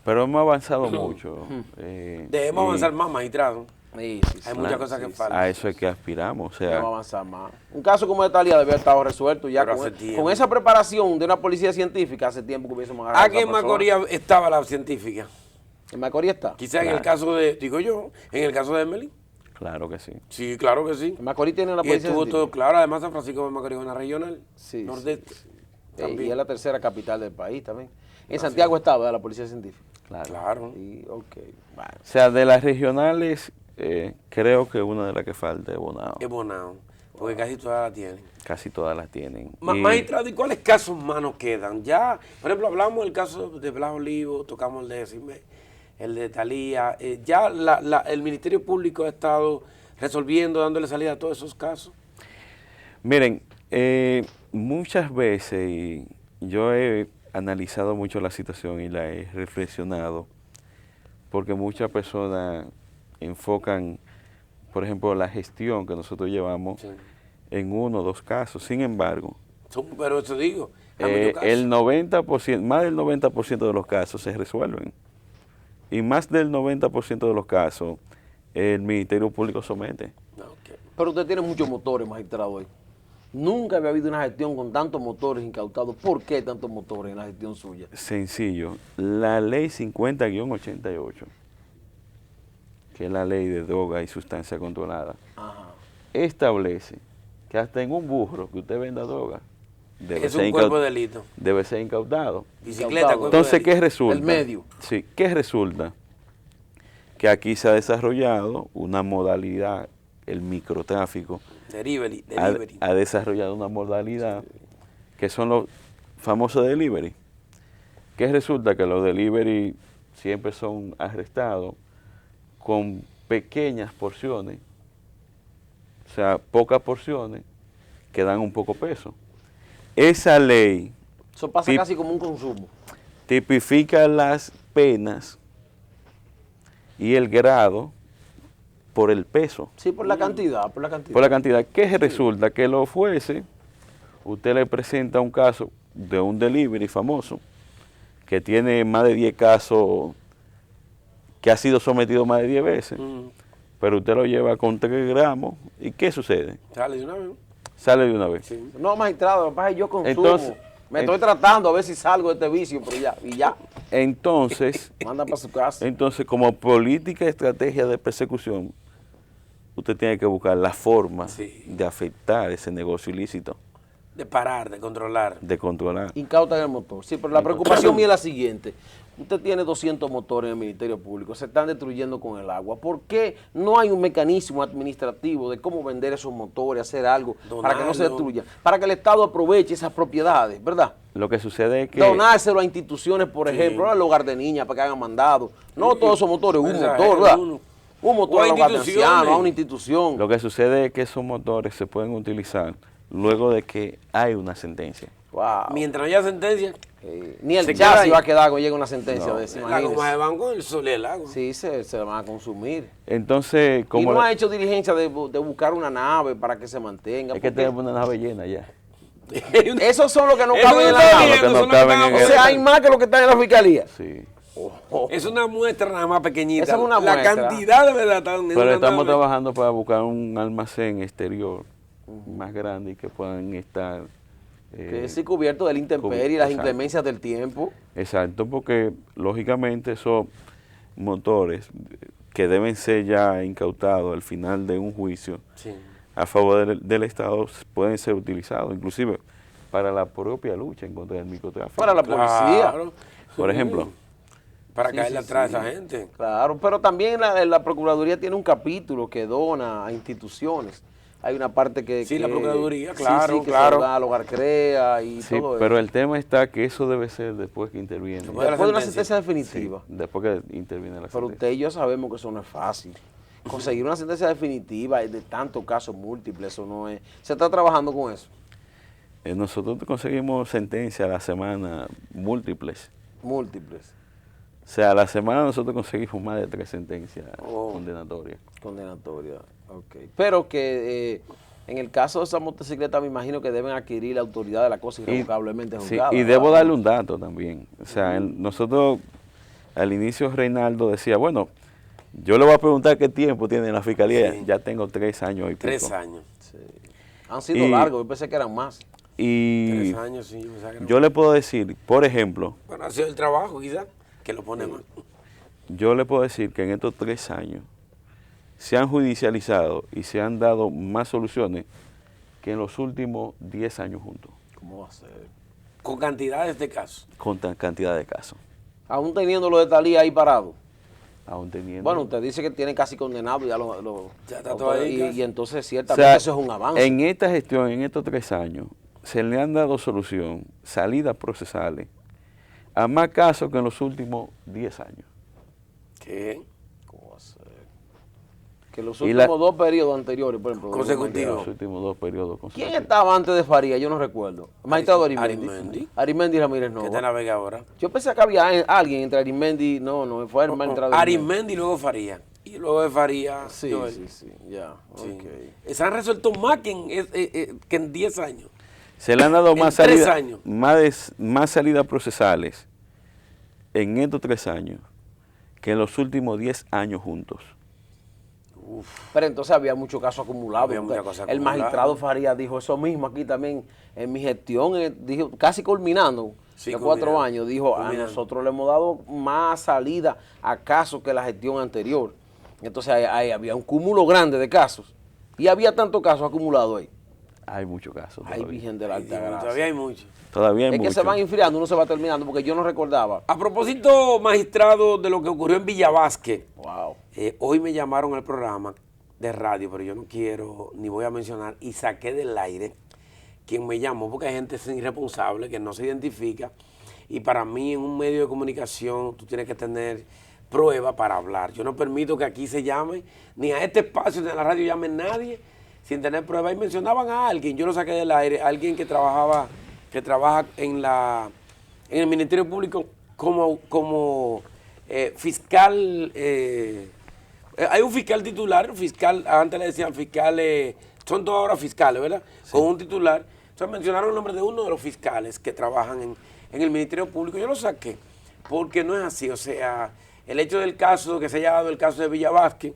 Pero hemos avanzado mucho. Debemos avanzar más, magistrado. Sí, hay muchas cosas que faltan. A eso es que aspiramos. O sea, debemos avanzar más. Un caso como de Talía debe haber estado resuelto ya con esa preparación de una policía científica. Hace tiempo que hubiésemos agarrado. Aquí en Macorís estaba la científica. ¿En Macorís está? Quizá en el caso de, digo yo, en el caso de Emily. Claro que sí. Sí, claro que sí. En Macorís tiene la Y policía estuvo todo claro. Además, San Francisco de Macorís es una regional. Sí. Nordeste. Y es la tercera capital del país también. En Santiago estaba la policía científica. Claro. Y, okay. Bueno. O sea, de las regionales, creo que una de las que falta es Bonao. Es Bonao, porque casi todas las tienen. Casi todas las tienen. Magistrado, ¿y cuáles casos más nos quedan? Ya, por ejemplo, hablamos del caso de Blas Olivo, tocamos el de Simé, el de Talía. Ya el Ministerio Público ha estado resolviendo, dándole salida a todos esos casos. Miren, muchas veces, y yo he analizado mucho la situación y la he reflexionado, porque muchas personas enfocan, por ejemplo, la gestión que nosotros llevamos en 1 o 2 casos. Sin embargo, pero eso digo, el 90%, más del 90% de los casos se resuelven. Y más del 90% de los casos, el Ministerio Público somete. Okay. Pero usted tiene muchos motores, magistrado, hoy. Nunca había habido una gestión con tantos motores incautados. ¿Por qué tantos motores en la gestión suya? Sencillo. La ley 50-88, que es la ley de droga y sustancia controlada, establece que hasta en un burro que usted venda droga, debe es un cuerpo de delito. Debe ser incautado. Bicicleta, entonces, ¿qué resulta? El medio. Sí, ¿qué resulta? Que aquí se ha desarrollado una modalidad, el microtráfico. Delivery. Ha desarrollado una modalidad que son los famosos delivery. ¿Qué resulta? Que los delivery siempre son arrestados con pequeñas porciones, o sea, pocas porciones que dan un poco peso. esa ley Eso pasa casi como un consumo. tipifica las penas y el grado por el peso. Sí, por la cantidad, por la cantidad. Por la cantidad. ¿Qué resulta? Que los jueces, usted le presenta un caso de un delivery famoso que tiene más de 10 casos, que ha sido sometido más de 10 veces, pero usted lo lleva con 3 gramos, ¿y qué sucede? Sale de una vez. Sale de una vez. Sí. No, magistrado, lo que pasa es que yo consumo. Entonces, me estoy tratando a ver si salgo de este vicio, pero ya, y ya. Entonces, Manda para su casa. entonces, como política y estrategia de persecución, usted tiene que buscar la forma de afectar ese negocio ilícito. De parar, de controlar. De controlar. Incautan el motor. Sí, pero la preocupación mía es la siguiente. Usted tiene 200 motores en el Ministerio Público, se están destruyendo con el agua. ¿Por qué no hay un mecanismo administrativo de cómo vender esos motores, hacer algo para que no se destruyan? Para que el Estado aproveche esas propiedades, ¿verdad? Lo que sucede es que... Donárselo a instituciones, por ejemplo, al hogar de niñas para que hagan mandado. No todos esos motores, un motor, ¿verdad? Un motor a los hogares de ancianos, a una institución. Lo que sucede es que esos motores se pueden utilizar luego de que hay una sentencia. Wow. Mientras no haya sentencia, ni el chasis va a quedar cuando llegue una sentencia. No. De ese, la goma de banco, el sol y el agua. Sí, se van a consumir. Entonces, como... Y no ha hecho diligencia de buscar una nave para que se mantenga. Es que tenemos una nave llena ya. Esos son los que no caben en la nave. O sea, hay más que los que están en la fiscalía. Sí. Es una muestra nada más pequeñita. Esa es una la muestra. Cantidad de verdad. Pero estamos trabajando para buscar un almacén exterior más grande y que puedan estar... que es cubierto de la intemperie y las inclemencias del tiempo. Exacto, porque lógicamente esos motores que deben ser ya incautados al final de un juicio a favor del Estado pueden ser utilizados, inclusive para la propia lucha en contra del microtráfico. Para la policía. Claro. Por ejemplo. Para caerle atrás a esa gente. Claro, pero también la Procuraduría tiene un capítulo que dona a instituciones. Hay una parte que... Sí, la Procuraduría, que claro, que claro. se da al Hogar Crea y Sí, todo pero eso. el tema está que eso debe ser después que interviene. Después de una sentencia definitiva. Sí, después que interviene la Pero sentencia. usted y yo sabemos que eso no es fácil. Conseguir una sentencia definitiva de tantos casos múltiples, eso no es... ¿Se está trabajando con eso? Nosotros conseguimos sentencias a la semana múltiples. Múltiples. O sea, a la semana nosotros conseguimos más de 3 sentencias condenatorias. Condenatoria, ok. Pero que en el caso de esa motocicleta me imagino que deben adquirir la autoridad de la cosa irrevocablemente Sí, juzgada. y debo darle un dato también. O sea, nosotros al inicio Reinaldo decía, bueno, yo le voy a preguntar qué tiempo tiene la fiscalía. Sí. Ya tengo 3 años y pico. 3 años. Sí. Han sido largos, yo pensé que eran más. Y 3 años, sí. O sea que no. yo le puedo decir, por ejemplo, Bueno, ha sido el trabajo quizás que lo pone mal. yo le puedo decir que en estos 3 años se han judicializado y se han dado más soluciones que en los últimos 10 años juntos. ¿Cómo va a ser? Con cantidades de casos. Con tan cantidad de casos. Aún teniendo lo de Talía ahí parado. Aún teniendo... Bueno, usted dice que tiene casi condenado ya Ya está todo ahí casi. y entonces O ciertamente sea, eso es un avance. en esta gestión, en estos 3 años, se le han dado solución, salidas procesales, a más casos que en los últimos 10 años. ¿Qué? ¿Cómo va a ser? Que los Y últimos 2 periodos anteriores, por ejemplo. Consecutivos. Los últimos 2 periodos ¿Quién consecutivos. estaba antes de Faría? Yo no recuerdo. Magistrado Arimendi. Arimendi. Arimendi Ramírez ¿Qué te Nova. navega ahora? Yo pensé que había alguien entre Arimendi, no, fue el magistrado Arimendi y luego Faría. Y luego de Faría. Sí, Joel. sí, ya, Sí. ok. Se han resuelto más que en 10 años. Se le han dado En más 3 salidas, años. más salidas procesales en estos 3 años que en los últimos 10 años juntos. Pero entonces había muchos casos acumulados. Había muchas cosas El acumuladas. magistrado Faría dijo eso mismo aquí también en mi gestión, dijo, casi culminando, Sí, de 4 culminando. años, dijo, a Culminando. nosotros le hemos dado más salida a casos que la gestión anterior. Entonces ahí había un cúmulo grande de casos. Y había tantos casos acumulados ahí. Hay muchos casos Ay, todavía. Virgen de la Alta Gracia. Todavía hay mucho. Todavía hay Es que muchos. se van enfriando, uno se va terminando, porque yo no recordaba. A propósito, magistrado, de lo que ocurrió en Villavasque, Wow. hoy me llamaron al programa de radio, pero yo no quiero ni voy a mencionar, y saqué del aire quien me llamó, porque hay gente irresponsable que no se identifica, y para mí en un medio de comunicación tú tienes que tener prueba para hablar. Yo no permito que aquí se llame, ni a este espacio, ni a la radio llame nadie sin tener prueba. Y mencionaban a alguien, yo lo saqué del aire, alguien que trabajaba que trabaja en el Ministerio Público como fiscal. Hay un fiscal titular, antes le decían fiscales, son todos ahora fiscales, ¿verdad? Sí. Con un titular. Entonces mencionaron el nombre de uno de los fiscales que trabajan en el Ministerio Público. Yo lo saqué porque no es así. O sea, el hecho del caso, que se haya dado el caso de Villa Vázquez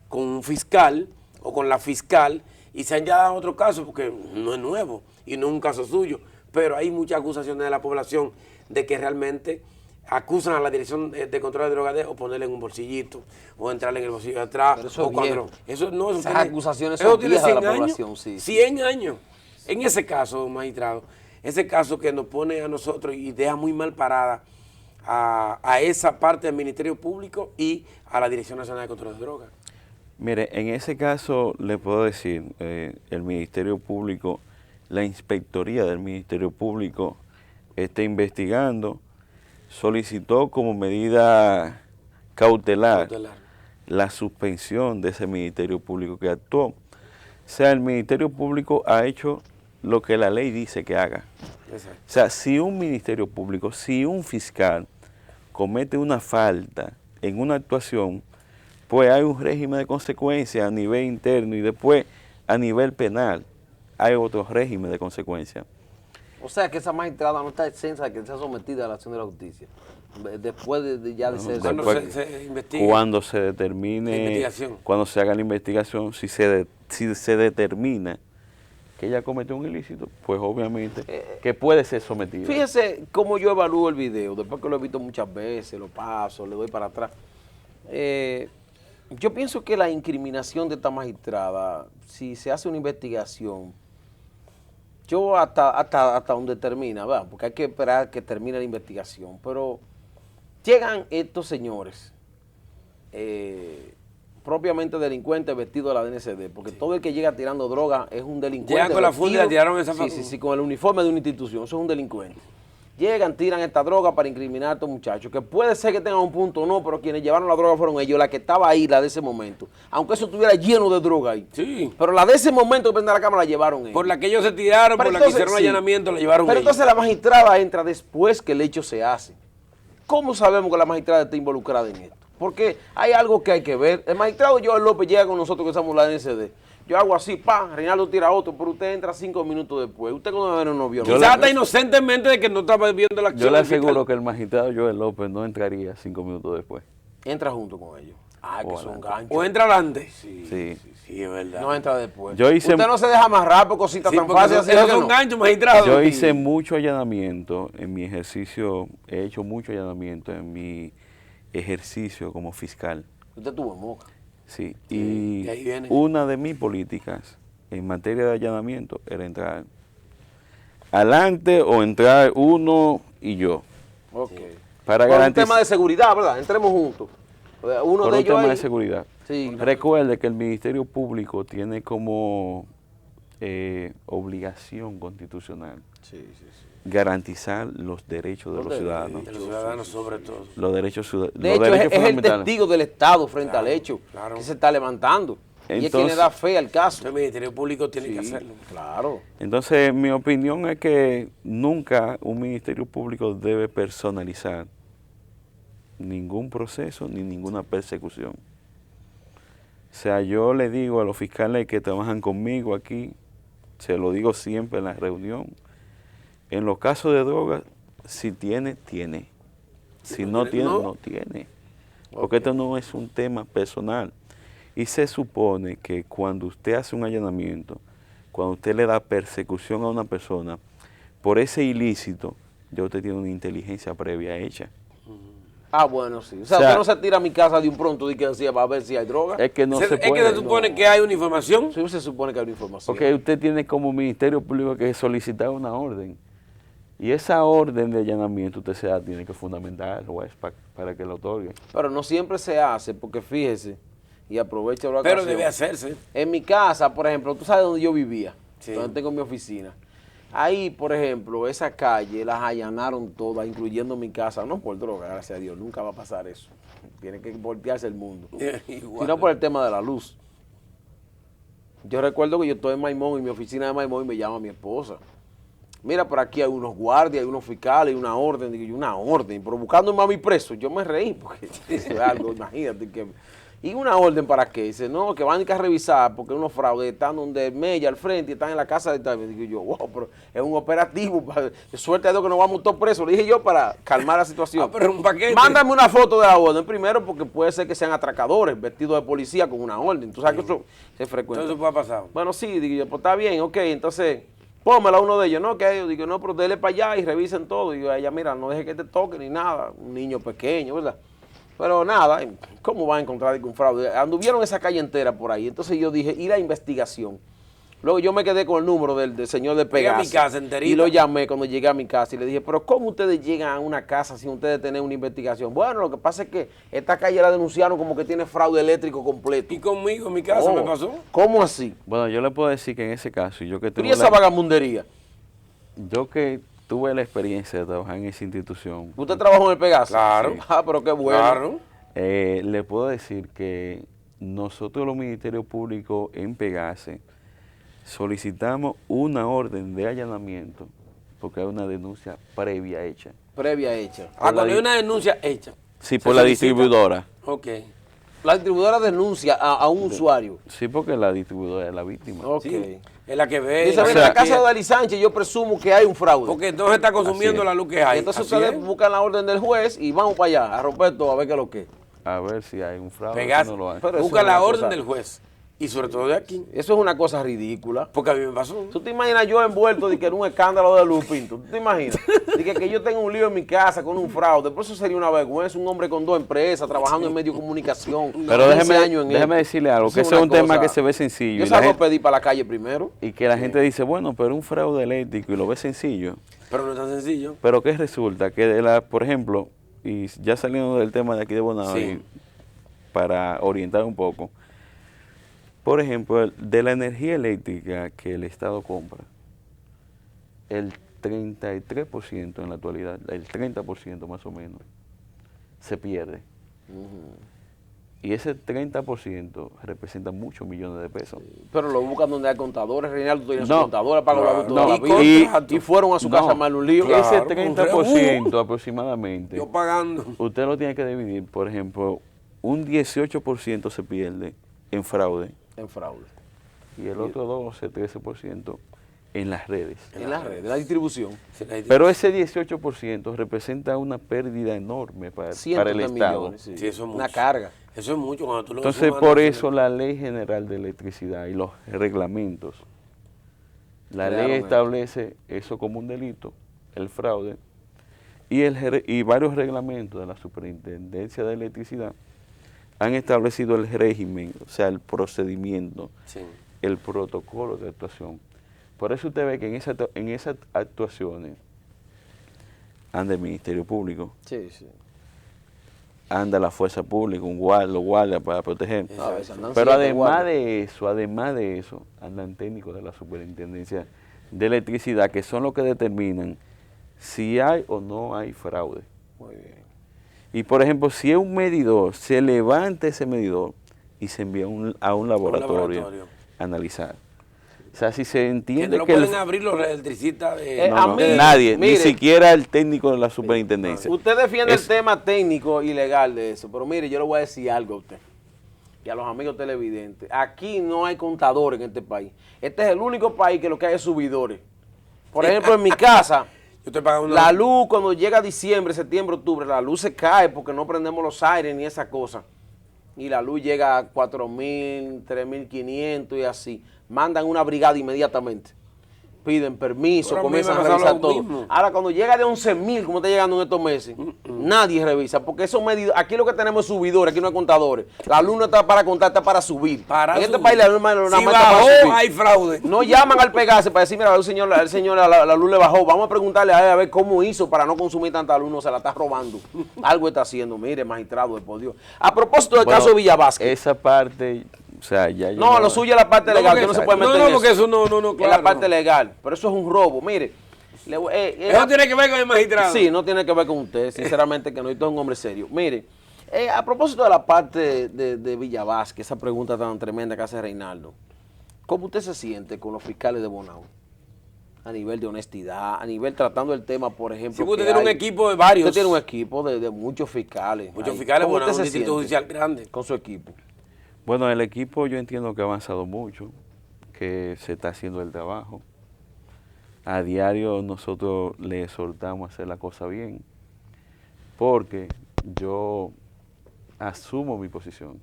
con un fiscal o con la fiscal, y se han ya dado otros casos porque no es nuevo y no es un caso suyo, pero hay muchas acusaciones de la población de que realmente acusan a la Dirección de Control de Drogas o ponerle en un bolsillito o entrarle en el bolsillo de atrás. Pero eso es viejo. Esas acusaciones son viejas de la población, sí. 100 años. En ese caso, magistrado, ese caso que nos pone a nosotros y deja muy mal parada a esa parte del Ministerio Público y a la Dirección Nacional de Control de Drogas. Mire, en ese caso le puedo decir, el Ministerio Público, la Inspectoría del Ministerio Público está investigando, solicitó como medida cautelar la suspensión de ese Ministerio Público que actuó. O sea, el Ministerio Público ha hecho lo que la ley dice que haga. Exacto. O sea, si un Ministerio Público, si un fiscal comete una falta en una actuación, pues hay un régimen de consecuencias a nivel interno y después a nivel penal hay otro régimen de consecuencias. O sea que esa magistrada no está exenta de que sea sometida a la acción de la justicia. Después de se investigue. Cuando se determine, cuando se haga la investigación, si se determina que ella cometió un ilícito, pues obviamente que puede ser sometida. Fíjese cómo yo evalúo el video, después que lo he visto muchas veces, lo paso, le doy para atrás. Yo pienso que la incriminación de esta magistrada, si se hace una investigación, yo hasta donde termina, ¿verdad? Porque hay que esperar que termine la investigación, pero llegan estos señores, propiamente delincuentes vestidos de la DNCD, porque todo el que llega tirando droga es un delincuente. Llegan con la funda y tiraron esa sí, con el uniforme de una institución, eso es un delincuente. Llegan, tiran esta droga para incriminar a estos muchachos, que puede ser que tengan un punto o no, pero quienes llevaron la droga fueron ellos, la que estaba ahí, la de ese momento. Aunque eso estuviera lleno de droga ahí. Sí. Pero la de ese momento que prende la cámara la llevaron ellos. Por la que ellos se tiraron, pero por entonces, la que hicieron allanamiento, la llevaron pero ellos. Entonces la magistrada entra después que el hecho se hace. ¿Cómo sabemos que la magistrada está involucrada en esto? Porque hay algo que hay que ver. El magistrado Joel López llega con nosotros que somos la DNCD. Yo hago así, Reinaldo tira otro, pero usted entra 5 minutos después. Usted cuando no vio. Quizás hasta inocentemente de que no estaba viendo la acción. Yo le aseguro que el magistrado Joel López no entraría 5 minutos después. Entra junto con ellos. Que son ganchos. ¿O entra adelante? Sí, es verdad. No entra después. Usted no se deja amarrar por cositas tan fáciles. Esos son ganchos, magistrado. Yo hice mucho allanamiento en mi ejercicio, he hecho mucho allanamiento en mi ejercicio como fiscal. Usted tuvo en Moca. Sí, y una de mis políticas en materia de allanamiento era entrar adelante o entrar uno y yo. Ok. Para por un tema de seguridad, ¿verdad? Entremos juntos. Uno por de un ellos tema de seguridad. Sí. Recuerde que el Ministerio Público tiene como obligación constitucional garantizar los derechos de los ciudadanos. De los ciudadanos sobre todo. Los derechos ciudadanos. De hecho, es el testigo del Estado frente al hecho que se está levantando. Entonces, y es quien le da fe al caso. El Ministerio Público tiene que hacerlo. Claro. Entonces, mi opinión es que nunca un Ministerio Público debe personalizar ningún proceso ni ninguna persecución. O sea, yo le digo a los fiscales que trabajan conmigo aquí, se lo digo siempre en la reunión, en los casos de drogas, si tiene, tiene. Si no tiene, no tiene. Porque esto no es un tema personal. Y se supone que cuando usted hace un allanamiento, cuando usted le da persecución a una persona, por ese ilícito, ya usted tiene una inteligencia previa hecha. Bueno, sí. O sea, usted no se tira a mi casa de un pronto y que decía, va a ver si hay droga. Es que no se puede. Es que se supone que hay una información. Sí, se supone que hay una información. Porque usted tiene como Ministerio Público que solicitar una orden. Y esa orden de allanamiento usted tiene que fundamentar para que lo otorgue. Pero no siempre se hace, porque fíjese, y aprovecho la ocasión. Pero debe hacerse. En mi casa, por ejemplo, tú sabes dónde yo vivía, donde tengo mi oficina. Ahí, por ejemplo, esa calle las allanaron todas, incluyendo mi casa, no por droga, gracias a Dios, nunca va a pasar eso. Tiene que voltearse el mundo. Sino por el tema de la luz. Yo recuerdo que yo estoy en Maimón, en mi oficina de Maimón, y me llama mi esposa. mira, por aquí hay unos guardias, hay unos fiscales, hay una orden. Digo yo, una orden, pero buscándome a mi preso. Yo me reí, porque eso es algo, imagínate que... ¿Y una orden para qué? Dice, no, que van a revisar porque unos fraudes están donde Mella al frente y están en la casa de tal. Digo yo, wow, pero es un operativo. Suerte a Dios que nos vamos todos presos. Le dije yo para calmar la situación. Pero un paquete. Mándame una foto de la orden primero porque puede ser que sean atracadores vestidos de policía con una orden. Tú sabes que eso se frecuenta. Entonces puede pasar. Bueno, sí, digo yo, pues está bien, ok, entonces... Pónmela uno de ellos, ¿no? Que yo digo, no, pero dele para allá y revisen todo. Y yo a ella, mira, no deje que te toque ni nada. Un niño pequeño, ¿verdad? Pero nada, ¿cómo va a encontrar un fraude? Anduvieron esa calle entera por ahí. Entonces yo dije, ¿y la investigación? Luego yo me quedé con el número del señor de Pegaso. A mi casa enterita. Y lo llamé cuando llegué a mi casa y le dije, pero ¿cómo ustedes llegan a una casa sin ustedes tener una investigación? Bueno, lo que pasa es que esta calle la denunciaron como que tiene fraude eléctrico completo. Y conmigo en mi casa me pasó. ¿Cómo así? Bueno, yo le puedo decir que en ese caso, yo que ¿Y tuve esa vagabundería? yo que tuve la experiencia de trabajar en esa institución, ¿Usted trabajó en el Pegaso? Claro. Sí. Ah, pero qué bueno. Claro. le puedo decir que nosotros los ministerios públicos en Pegase solicitamos una orden de allanamiento porque hay una denuncia previa hecha. Previa hecha. Cuando hay una denuncia hecha. Sí, por la distribuidora. Ok. La distribuidora denuncia a un usuario. Sí, porque la distribuidora es la víctima. Ok. Sí. Es la que ve. Dice, mira, en la casa de Dali Sánchez yo presumo que hay un fraude. Porque entonces está consumiendo Así es. la luz que Y hay. entonces Así ustedes es. buscan la orden del juez y vamos para allá a romper todo, a ver qué es lo que es. A ver si hay un fraude. Pegas, si no lo hay. Pero eso busca es una la cosa- orden del juez. Y sobre todo de aquí. Eso es una cosa ridícula. Porque a mí me pasó. ¿Tú te imaginas yo envuelto de que en un escándalo de luz, Pinto? ¿Tú te imaginas? De que yo tengo un lío en mi casa con un fraude. Por eso sería una vergüenza un hombre con 2 empresas trabajando en medio de comunicación. Pero 15 años en déjeme esto. decirle algo, Eso que ese es una un tema cosa- que se ve sencillo. Yo Y la salgo a gente, pedir para la calle primero. y que la gente dice, bueno, pero un fraude eléctrico y lo ve sencillo. Pero no es tan sencillo. Pero ¿qué resulta? Que por ejemplo, y ya saliendo del tema de aquí de Bonao, Sí. y para orientar un poco, por ejemplo, de la energía eléctrica que el Estado compra, el 33% en la actualidad, el 30% más o menos, se pierde. Y ese 30% representa muchos millones de pesos. Pero lo buscan donde hay contadores. Reinaldo tiene su No. contadora, paga la luz toda la Y vida. Y fueron a su casa a armar un lío. Claro. Ese 30% aproximadamente, Yo pagando. usted lo tiene que dividir. Por ejemplo, un 18% se pierde en fraude En fraude. y el otro 12-13% en las redes. En las redes, en la distribución. Pero ese 18% representa una pérdida enorme para Cientos el de Estado. millones, sí. Sí, eso es Una mucho. carga. Eso es mucho cuando tú lo Entonces, sumas, por no eso tiene- la Ley General de Electricidad y los reglamentos, la Crearon ley esto. establece eso como un delito, el fraude, y varios reglamentos de la Superintendencia de Electricidad han establecido el régimen, o sea, el procedimiento, Sí. el protocolo de actuación. Por eso usted ve que en esas actuaciones anda el Ministerio Público, Sí, sí. anda la fuerza pública, los guardias para proteger. A veces andan Pero 7 guardias. además de eso, andan técnicos de la Superintendencia de Electricidad, que son los que determinan si hay o no hay fraude. Muy bien. Y por ejemplo, si es un medidor, se levanta ese medidor y se envía a un laboratorio a analizar. O sea, si se Que entiende no que pueden abrir los electricistas de... no, a no, mí, nadie, mire, ni siquiera el técnico de la superintendencia. Usted defiende Es- el tema técnico y legal de eso, pero mire, yo le voy a decir algo a usted y a los amigos televidentes. Aquí no hay contadores en este país. Este es el único país que lo que hay es subidores. Por ejemplo, en mi casa, Yo estoy pagando... la luz cuando llega diciembre, septiembre, octubre, la luz se cae porque no prendemos los aires ni esa cosa. Y la luz llega a 4.000, 3.500 y así. Mandan una brigada inmediatamente. Piden permiso, Pero a mí comienzan me a ha pasado revisar lo todo. mismo. Ahora, cuando llega de 11.000, como está llegando en estos meses, nadie revisa. Porque esos medidores, aquí lo que tenemos es subidores, aquí no hay contadores. La luz no está para contar, está para subir. Para en este subir. país la luz nada más Si está para bajó, subir. hay fraude. No llaman al Pegaso para decir, mira, el señor la luz le bajó. Vamos a preguntarle a él a ver cómo hizo para no consumir tanta luz, no se la está robando. Algo está haciendo, mire, magistrado, por Dios. A propósito del Bueno, caso de Villavásquez. Esa parte, o sea, ya yo No, lo suyo es la parte legal, porque- usted no se puede meter no, en porque eso. eso no, Es claro. la parte legal, pero eso es un robo, mire. Eso tiene que ver con el magistrado. Sí, no tiene que ver con usted, sinceramente que no, yo soy un hombre serio. Mire, a propósito de la parte de Villavásquez, esa pregunta tan tremenda que hace Reinaldo, ¿cómo usted se siente con los fiscales de Bonao? a nivel de honestidad, a nivel tratando el tema, por ejemplo. Si usted tiene un equipo de varios. Usted tiene un equipo de muchos fiscales. Muchos fiscales, ¿Cómo bueno, usted un se distrito siente judicial grande. con su equipo? Bueno, el equipo yo entiendo que ha avanzado mucho, que se está haciendo el trabajo. A diario nosotros le exhortamos a hacer la cosa bien, porque yo asumo mi posición.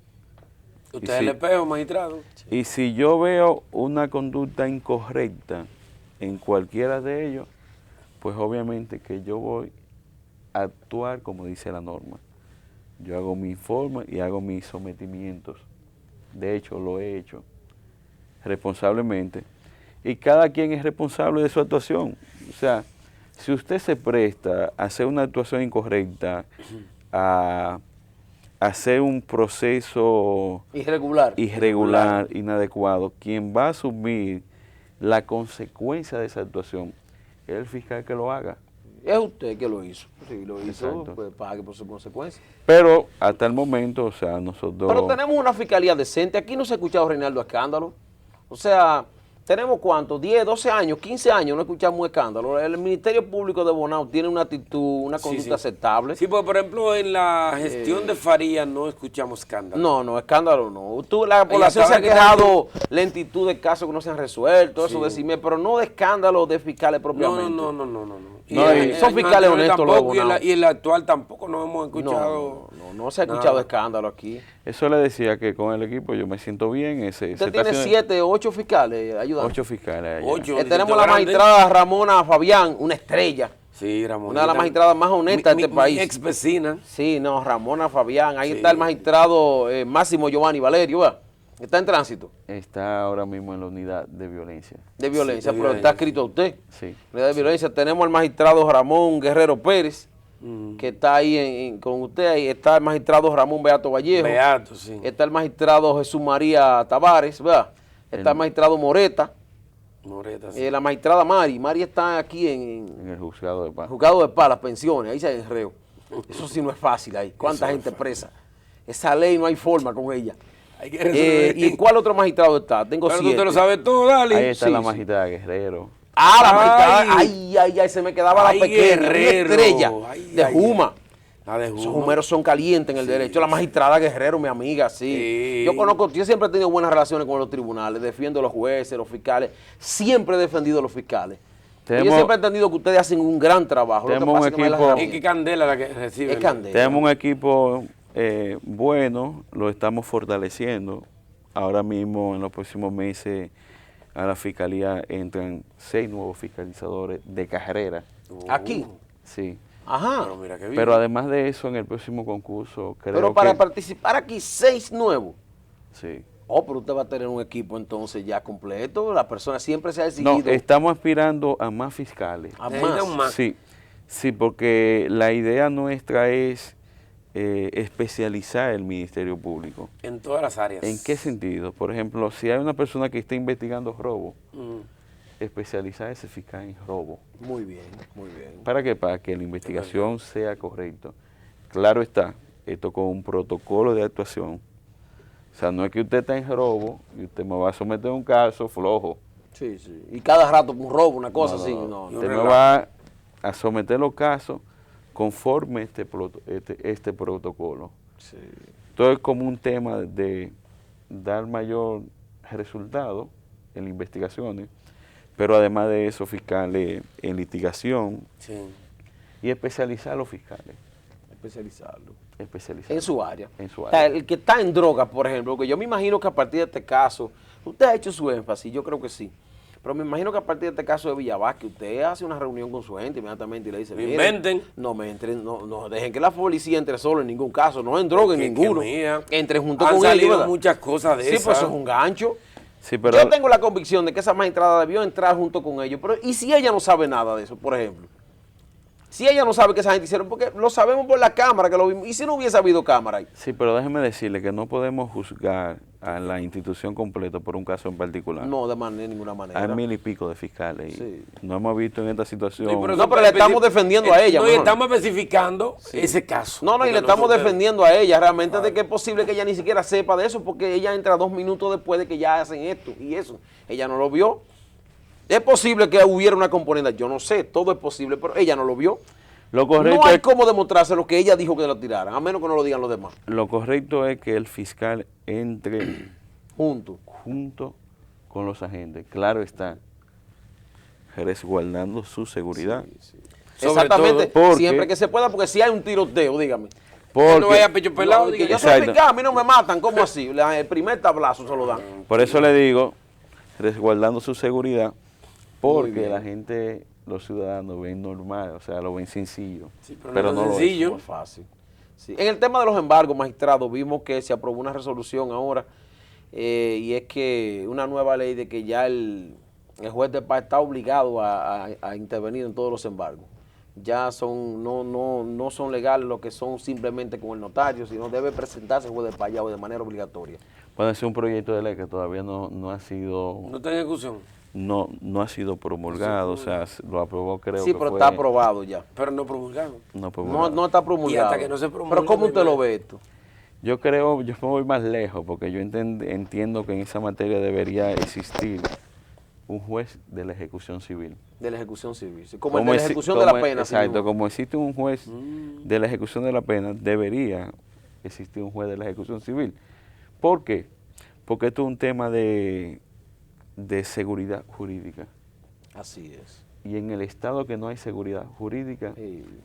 ¿Usted es el espejo, magistrado? Y si yo veo una conducta incorrecta en cualquiera de ellos, pues obviamente que yo voy a actuar como dice la norma. Yo hago mi informe y hago mis sometimientos. De hecho, lo he hecho responsablemente. Y cada quien es responsable de su actuación. O sea, si usted se presta a hacer una actuación incorrecta, a hacer un proceso irregular, inadecuado, quien va a asumir la consecuencia de esa actuación es el fiscal que lo haga. Es usted que lo hizo. Si lo hizo, Exacto. pues pague por su consecuencia. Pero hasta el momento, o sea, nosotros... Pero tenemos una fiscalía decente. Aquí no se ha escuchado Reinaldo escándalo. O sea, tenemos ¿cuántos? 10, 12 años, 15 años no escuchamos escándalo. El Ministerio Público de Bonao tiene una actitud, una conducta aceptable. Sí, pues por ejemplo en la gestión de Farías no escuchamos escándalo. No, escándalo no. La población se ha quejado lentitud de casos que no se han resuelto, eso decime, pero no de escándalo de fiscales propiamente. No. Son fiscales honestos los de Bonao. Y el actual tampoco no hemos escuchado. No se ha escuchado escándalo aquí. Eso le decía que con el equipo yo me siento bien. Usted tiene 7, 8 fiscales ayudando. 8 fiscales. 8. Tenemos la magistrada Ramona Fabián, una estrella. Sí, Ramona. Una de las magistradas más honestas de este país. Mi ex vecina. Sí, no, Ramona Fabián. Ahí está el magistrado Máximo Giovanni Valerio, ¿verdad? Está en tránsito. Está ahora mismo en la unidad de violencia. De violencia, pero está escrito a usted. Sí. Unidad de violencia. Tenemos al magistrado Ramón Guerrero Pérez, que está ahí con usted. Ahí está el magistrado Ramón Beato Vallejo. Beato, sí. Está el magistrado Jesús María Tavares, ¿verdad? Está el magistrado Moreta. Sí. La magistrada Mari. Mari está aquí en el juzgado de paz. Juzgado de paz, las pensiones. Ahí se enreo. Eso sí no es fácil ahí. ¿Cuánta gente presa? Esa ley no hay forma con ella. Hay que ¿Y cuál otro magistrado está? Tengo 7. Pero tú te lo sabes todo, dale. Ahí está la magistrada Guerrero. La magistrada. Ay, se me quedaba la pequeña. Guerrero. Una estrella de Juma. La de Juma. Esos jumeros son calientes en el derecho. La magistrada Guerrero, mi amiga, sí. Yo siempre he tenido buenas relaciones con los tribunales. Defiendo a los jueces, los fiscales. Siempre he defendido a los fiscales. Yo siempre he entendido que ustedes hacen un gran trabajo. Tenemos un equipo. ¿Y qué candela la que recibe? Es candela. Tenemos un equipo bueno, lo estamos fortaleciendo. Ahora mismo, en los próximos meses, a la fiscalía entran 6 nuevos fiscalizadores de carrera. ¿Aquí? Sí. Ajá. Pero, mira qué bien. Pero además de eso, en el próximo concurso, creo Pero para participar aquí, 6 nuevos. Sí. Pero usted va a tener un equipo entonces ya completo. La persona siempre se ha decidido. No, estamos aspirando a más fiscales. A más. Sí, porque la idea nuestra es especializar el Ministerio Público. En todas las áreas. ¿En qué sentido? Por ejemplo, si hay una persona que está investigando robo, especializar a ese fiscal en robo. Muy bien, muy bien. ¿Para qué? Para que la investigación sea correcta. Claro está, esto con un protocolo de actuación. O sea, no es que usted está en robo y usted me va a someter a un caso flojo. Sí. Y cada rato un robo, una cosa así. No. Usted me va a someter los casos conforme este protocolo. Sí. Todo es como un tema de dar mayor resultado en las investigaciones, pero además de eso, fiscales en litigación y especializar a los fiscales. Especializarlo. En su área. En su O área. sea, el que está en droga, por ejemplo, porque yo me imagino que a partir de este caso, usted ha hecho su énfasis, yo creo que sí. Pero me imagino que a partir de este caso de Villavasque, usted hace una reunión con su gente inmediatamente y le dice, no inventen. No dejen que la policía entre solo en ningún caso, no en droga en ninguno. Entre junto con ellos. Han salido muchas cosas de esas. Sí, pues eso es un gancho. Sí, pero yo tengo la convicción de que esa magistrada debió entrar junto con ellos. Pero ¿y si ella no sabe nada de eso, por ejemplo? Si ella no sabe que esa gente hicieron, porque lo sabemos por la cámara que lo vimos. ¿Y si no hubiese habido cámara ahí? Sí, pero déjeme decirle que no podemos juzgar a la institución completa por un caso en particular. No, de ninguna manera. Hay 1000 y pico de fiscales y no hemos visto en esta situación. Pero le estamos defendiendo a ella. No, y estamos especificando ese caso. No, y le estamos defendiendo a ella realmente de que es posible que ella ni siquiera sepa de eso porque ella entra 2 minutos después de que ya hacen esto y eso. Ella no lo vio. Es posible que hubiera una componente, yo no sé, todo es posible, pero ella no lo vio. Lo correcto no hay cómo demostrarse lo que ella dijo que la tiraran, a menos que no lo digan los demás. Lo correcto es que el fiscal entre junto con los agentes, claro está, resguardando su seguridad. Sí, sí. Exactamente, porque, siempre que se pueda, porque si hay un tiroteo, dígame. Porque no vaya a pecho pelado. No, que yo soy fiscal, a mí no me matan, ¿cómo así? El primer tablazo se lo dan. Por eso le digo, resguardando su seguridad, porque la gente, los ciudadanos ven normal, o sea, lo ven sencillo. Sí, pero no sencillo. Lo es fácil. Sí. En el tema de los embargos, magistrado, vimos que se aprobó una resolución ahora, y es que una nueva ley de que ya el juez de paz está obligado a intervenir en todos los embargos. Ya son no son legales lo que son simplemente con el notario, sino debe presentarse el juez de paz ya de manera obligatoria. Puede ser un proyecto de ley que todavía no ha sido... ¿No está en ejecución? No ha sido promulgado, o sea, lo aprobó creo sí, que pero está aprobado ya. Pero no promulgado. No está promulgado. Y hasta que no se promulgue. Pero ¿cómo usted lo ve esto? Yo me voy más lejos, porque yo entiendo que en esa materia debería existir un juez de la ejecución civil. De la ejecución civil, como el de la ejecución de la pena. Exacto, como existe un juez de la ejecución de la pena, debería existir un juez de la ejecución civil. ¿Por qué? Porque esto es un tema de seguridad jurídica. Así es. Y en el estado que no hay seguridad jurídica,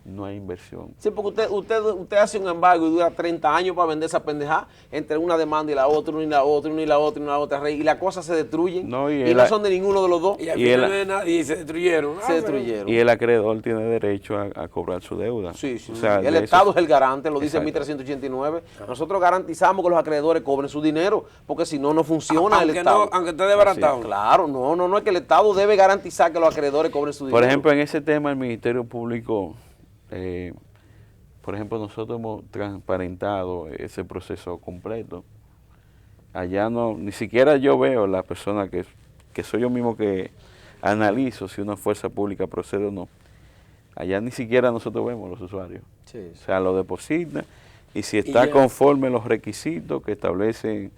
no hay inversión. Sí, porque usted hace un embargo y dura 30 años para vender esa pendejada, entre una demanda y la otra, una y la otra, una y la otra, y una otra, y las cosas se destruyen, y no son de ninguno de los dos. Y al final no de nadie, y se destruyeron. Se destruyeron. Y el acreedor tiene derecho a cobrar su deuda. Sí, sí. O sea, el Estado es el garante, lo dice Exacto. 1389. Nosotros garantizamos que los acreedores cobren su dinero, porque si no, no funciona el Estado. Aunque esté desbaratado. Claro, no, es que el Estado debe garantizar que los acreedores cobren su dinero. Por ejemplo, en ese tema el Ministerio Público, por ejemplo, nosotros hemos transparentado ese proceso completo. Allá ni siquiera yo veo la persona que soy yo mismo que analizo si una fuerza pública procede o no. Allá ni siquiera nosotros vemos los usuarios. Sí. O sea, lo depositan y si está conforme los requisitos que establecen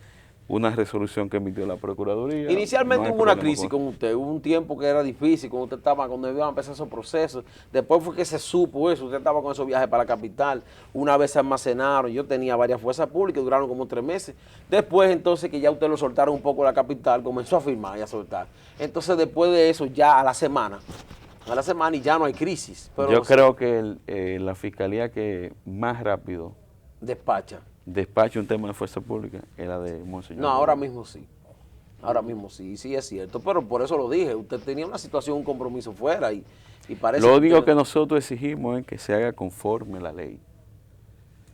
una resolución que emitió la Procuraduría. Inicialmente hubo una crisis con usted, hubo un tiempo que era difícil, cuando iba a empezar esos procesos. Después fue que se supo eso, usted estaba con esos viajes para la capital, una vez se almacenaron, yo tenía varias fuerzas públicas, duraron como 3 meses. Después entonces que ya usted lo soltaron un poco la capital, comenzó a firmar y a soltar. Entonces después de eso ya a la semana y ya no hay crisis. Pero yo creo que la fiscalía que más rápido despacha un tema de fuerza pública era de Monseñor. No, ahora mismo sí. Ahora mismo sí, sí es cierto. Pero por eso lo dije, usted tenía una situación, un compromiso fuera y parece... Lo único que nosotros exigimos es que se haga conforme la ley.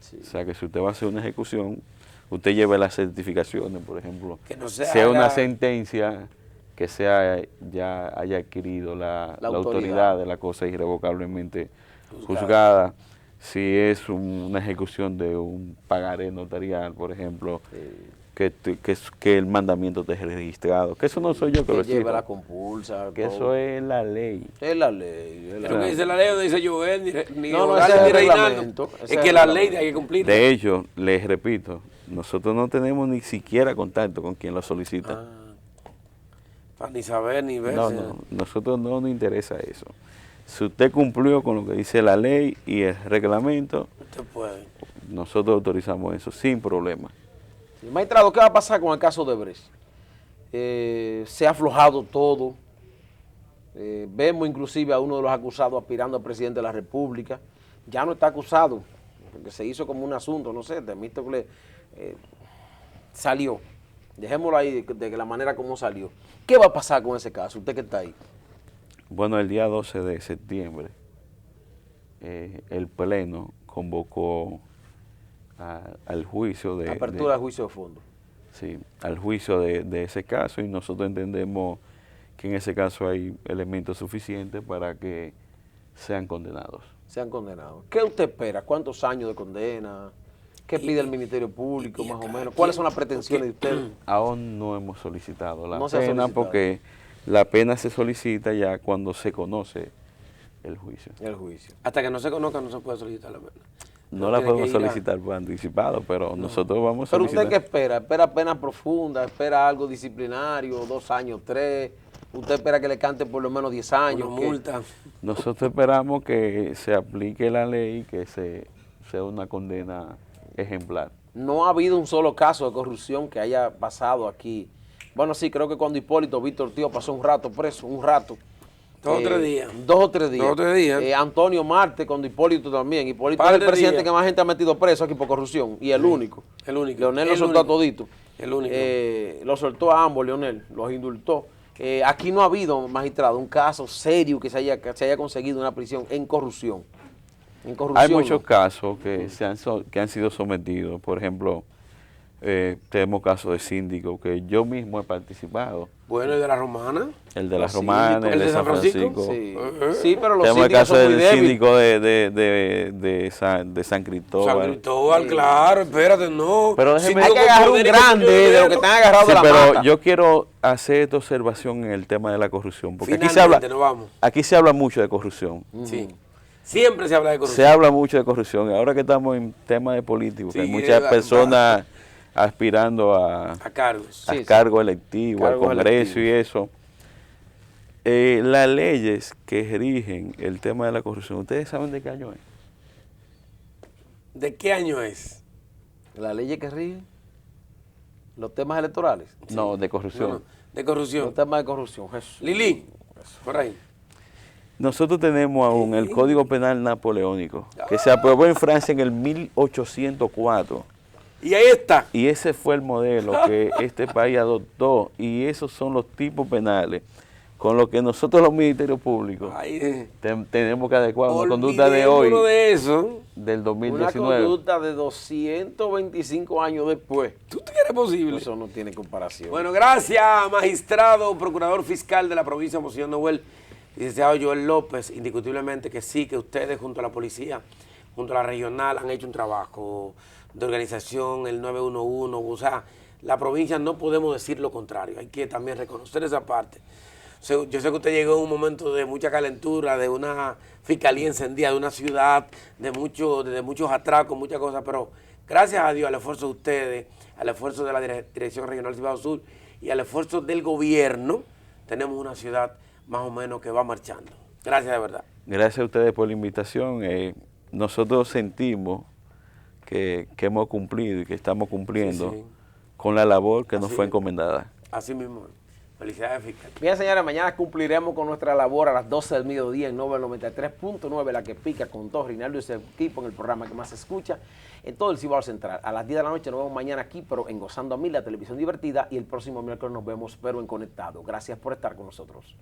Sí. O sea, que si usted va a hacer una ejecución, usted lleve las certificaciones, por ejemplo. Que no sea una sentencia que ya haya adquirido la autoridad de la cosa irrevocablemente juzgada. Si es una ejecución de un pagaré notarial, por ejemplo, que el mandamiento esté registrado, que eso no soy yo que lo exige. Lleve la compulsa. Que todo. Eso es la ley. Es la ley. Pero que dice la ley, no dice Joel, ni no, ni Reinaldo. Es que la ley hay que cumplir. De hecho, les repito, nosotros no tenemos ni siquiera contacto con quien lo solicita. Para ni saber ni ver. No, nosotros no nos interesa eso. Si usted cumplió con lo que dice la ley y el reglamento, usted puede. Nosotros autorizamos eso sin problema. Sí, magistrado, ¿qué va a pasar con el caso de Brecht? Se ha aflojado todo. Vemos inclusive a uno de los acusados aspirando a presidente de la República. Ya no está acusado, porque se hizo como un asunto, no sé, Temístocle salió. Dejémoslo ahí de la manera como salió. ¿Qué va a pasar con ese caso? Usted que está ahí. Bueno, el día 12 de septiembre, el Pleno convocó al juicio de... Apertura de juicio de fondo. Sí, al juicio de ese caso, y nosotros entendemos que en ese caso hay elementos suficientes para que sean condenados. Sean condenados. ¿Qué usted espera? ¿Cuántos años de condena? ¿Qué pide el Ministerio Público más o menos? ¿Cuáles son las pretensiones de usted? Aún no hemos solicitado la pena porque la pena se solicita ya cuando se conoce el juicio. El juicio. Hasta que no se conozca no se puede solicitar la pena. No la podemos solicitar por anticipado, pero nosotros vamos a solicitar. solicitar. ¿Pero usted qué espera? ¿Espera pena profunda? ¿Espera algo disciplinario? 2 años, 3? usted espera que le cante por lo menos 10 años. Una multa. Nosotros esperamos que se aplique la ley y que sea una condena ejemplar. No ha habido un solo caso de corrupción que haya pasado aquí. Bueno, sí, creo que cuando Hipólito Víctor Tío pasó un rato preso, un rato. 2 o 3 días. 2 o 3 días. 2 o 3 días. Antonio Marte con Hipólito también. Hipólito es el presidente que más gente ha metido preso aquí por corrupción. Y el único. El único. Leonel lo soltó a todito. El único. Lo soltó a ambos, Leonel. Los indultó. Aquí no ha habido, magistrado, un caso serio que se haya conseguido una prisión en corrupción. Hay muchos casos que han sido sometidos. Por ejemplo, tenemos casos de síndicos que yo mismo he participado. Bueno, el de la Romana. El de la Romana, el de San Francisco. Sí, sí, pero los tenemos el caso son muy del débiles. síndico de San Cristóbal. San Cristóbal, claro, espérate, no. Pero déjeme, hay que agarrar un grande de lo que están agarrados de la pero mata. yo quiero hacer esta observación en el tema de la corrupción, porque Finalmente, aquí se habla mucho de corrupción. Sí. Siempre se habla de corrupción. Se habla mucho de corrupción. Ahora que estamos en tema de político, que hay muchas personas aspirando a cargos. Cargo electivo, al Cargos Congreso electivos. y eso. Las leyes que rigen el tema de la corrupción, ¿ustedes saben de qué año es? ¿De qué año es? La ley que rige los temas electorales. No, de corrupción. No, de corrupción. Los temas de corrupción. Jesús. Lili, por ahí. Nosotros tenemos aún el Código Penal Napoleónico, que se aprobó en Francia en el 1804. Y ahí está. Y ese fue el modelo que este país adoptó. Y esos son los tipos penales con los que nosotros los ministerios públicos tenemos que adecuar una conducta de hoy, de eso. del 2019. Una conducta de 225 años después. ¿Tú te crees posible? Eso no tiene comparación. Bueno, gracias, magistrado, procurador fiscal de la provincia de Monseñor Noel, licenciado Joel López. Indiscutiblemente que sí, que ustedes junto a la policía, junto a la regional, han hecho un trabajo de organización, el 911, o sea, la provincia no podemos decir lo contrario, hay que también reconocer esa parte. Yo sé que usted llegó en un momento de mucha calentura, de una fiscalía encendida, de una ciudad, de muchos atracos, muchas cosas, pero gracias a Dios, al esfuerzo de ustedes, al esfuerzo de la Dirección Regional Cibao Sur y al esfuerzo del gobierno, tenemos una ciudad más o menos que va marchando. Gracias de verdad. Gracias a ustedes por la invitación. Nosotros sentimos que hemos cumplido y que estamos cumpliendo con la labor que nos fue encomendada. Así mismo. Felicidades, fiscal. Bien, señores, mañana cumpliremos con nuestra labor a las 12 del mediodía en Nova 93.9, la que pica con todo Rinaldo y su equipo en el programa que más se escucha en todo el Cibao Central. A las 10 de la noche nos vemos mañana aquí, pero en Gozando a Mil, la televisión divertida, y el próximo miércoles nos vemos, pero en Conectado. Gracias por estar con nosotros.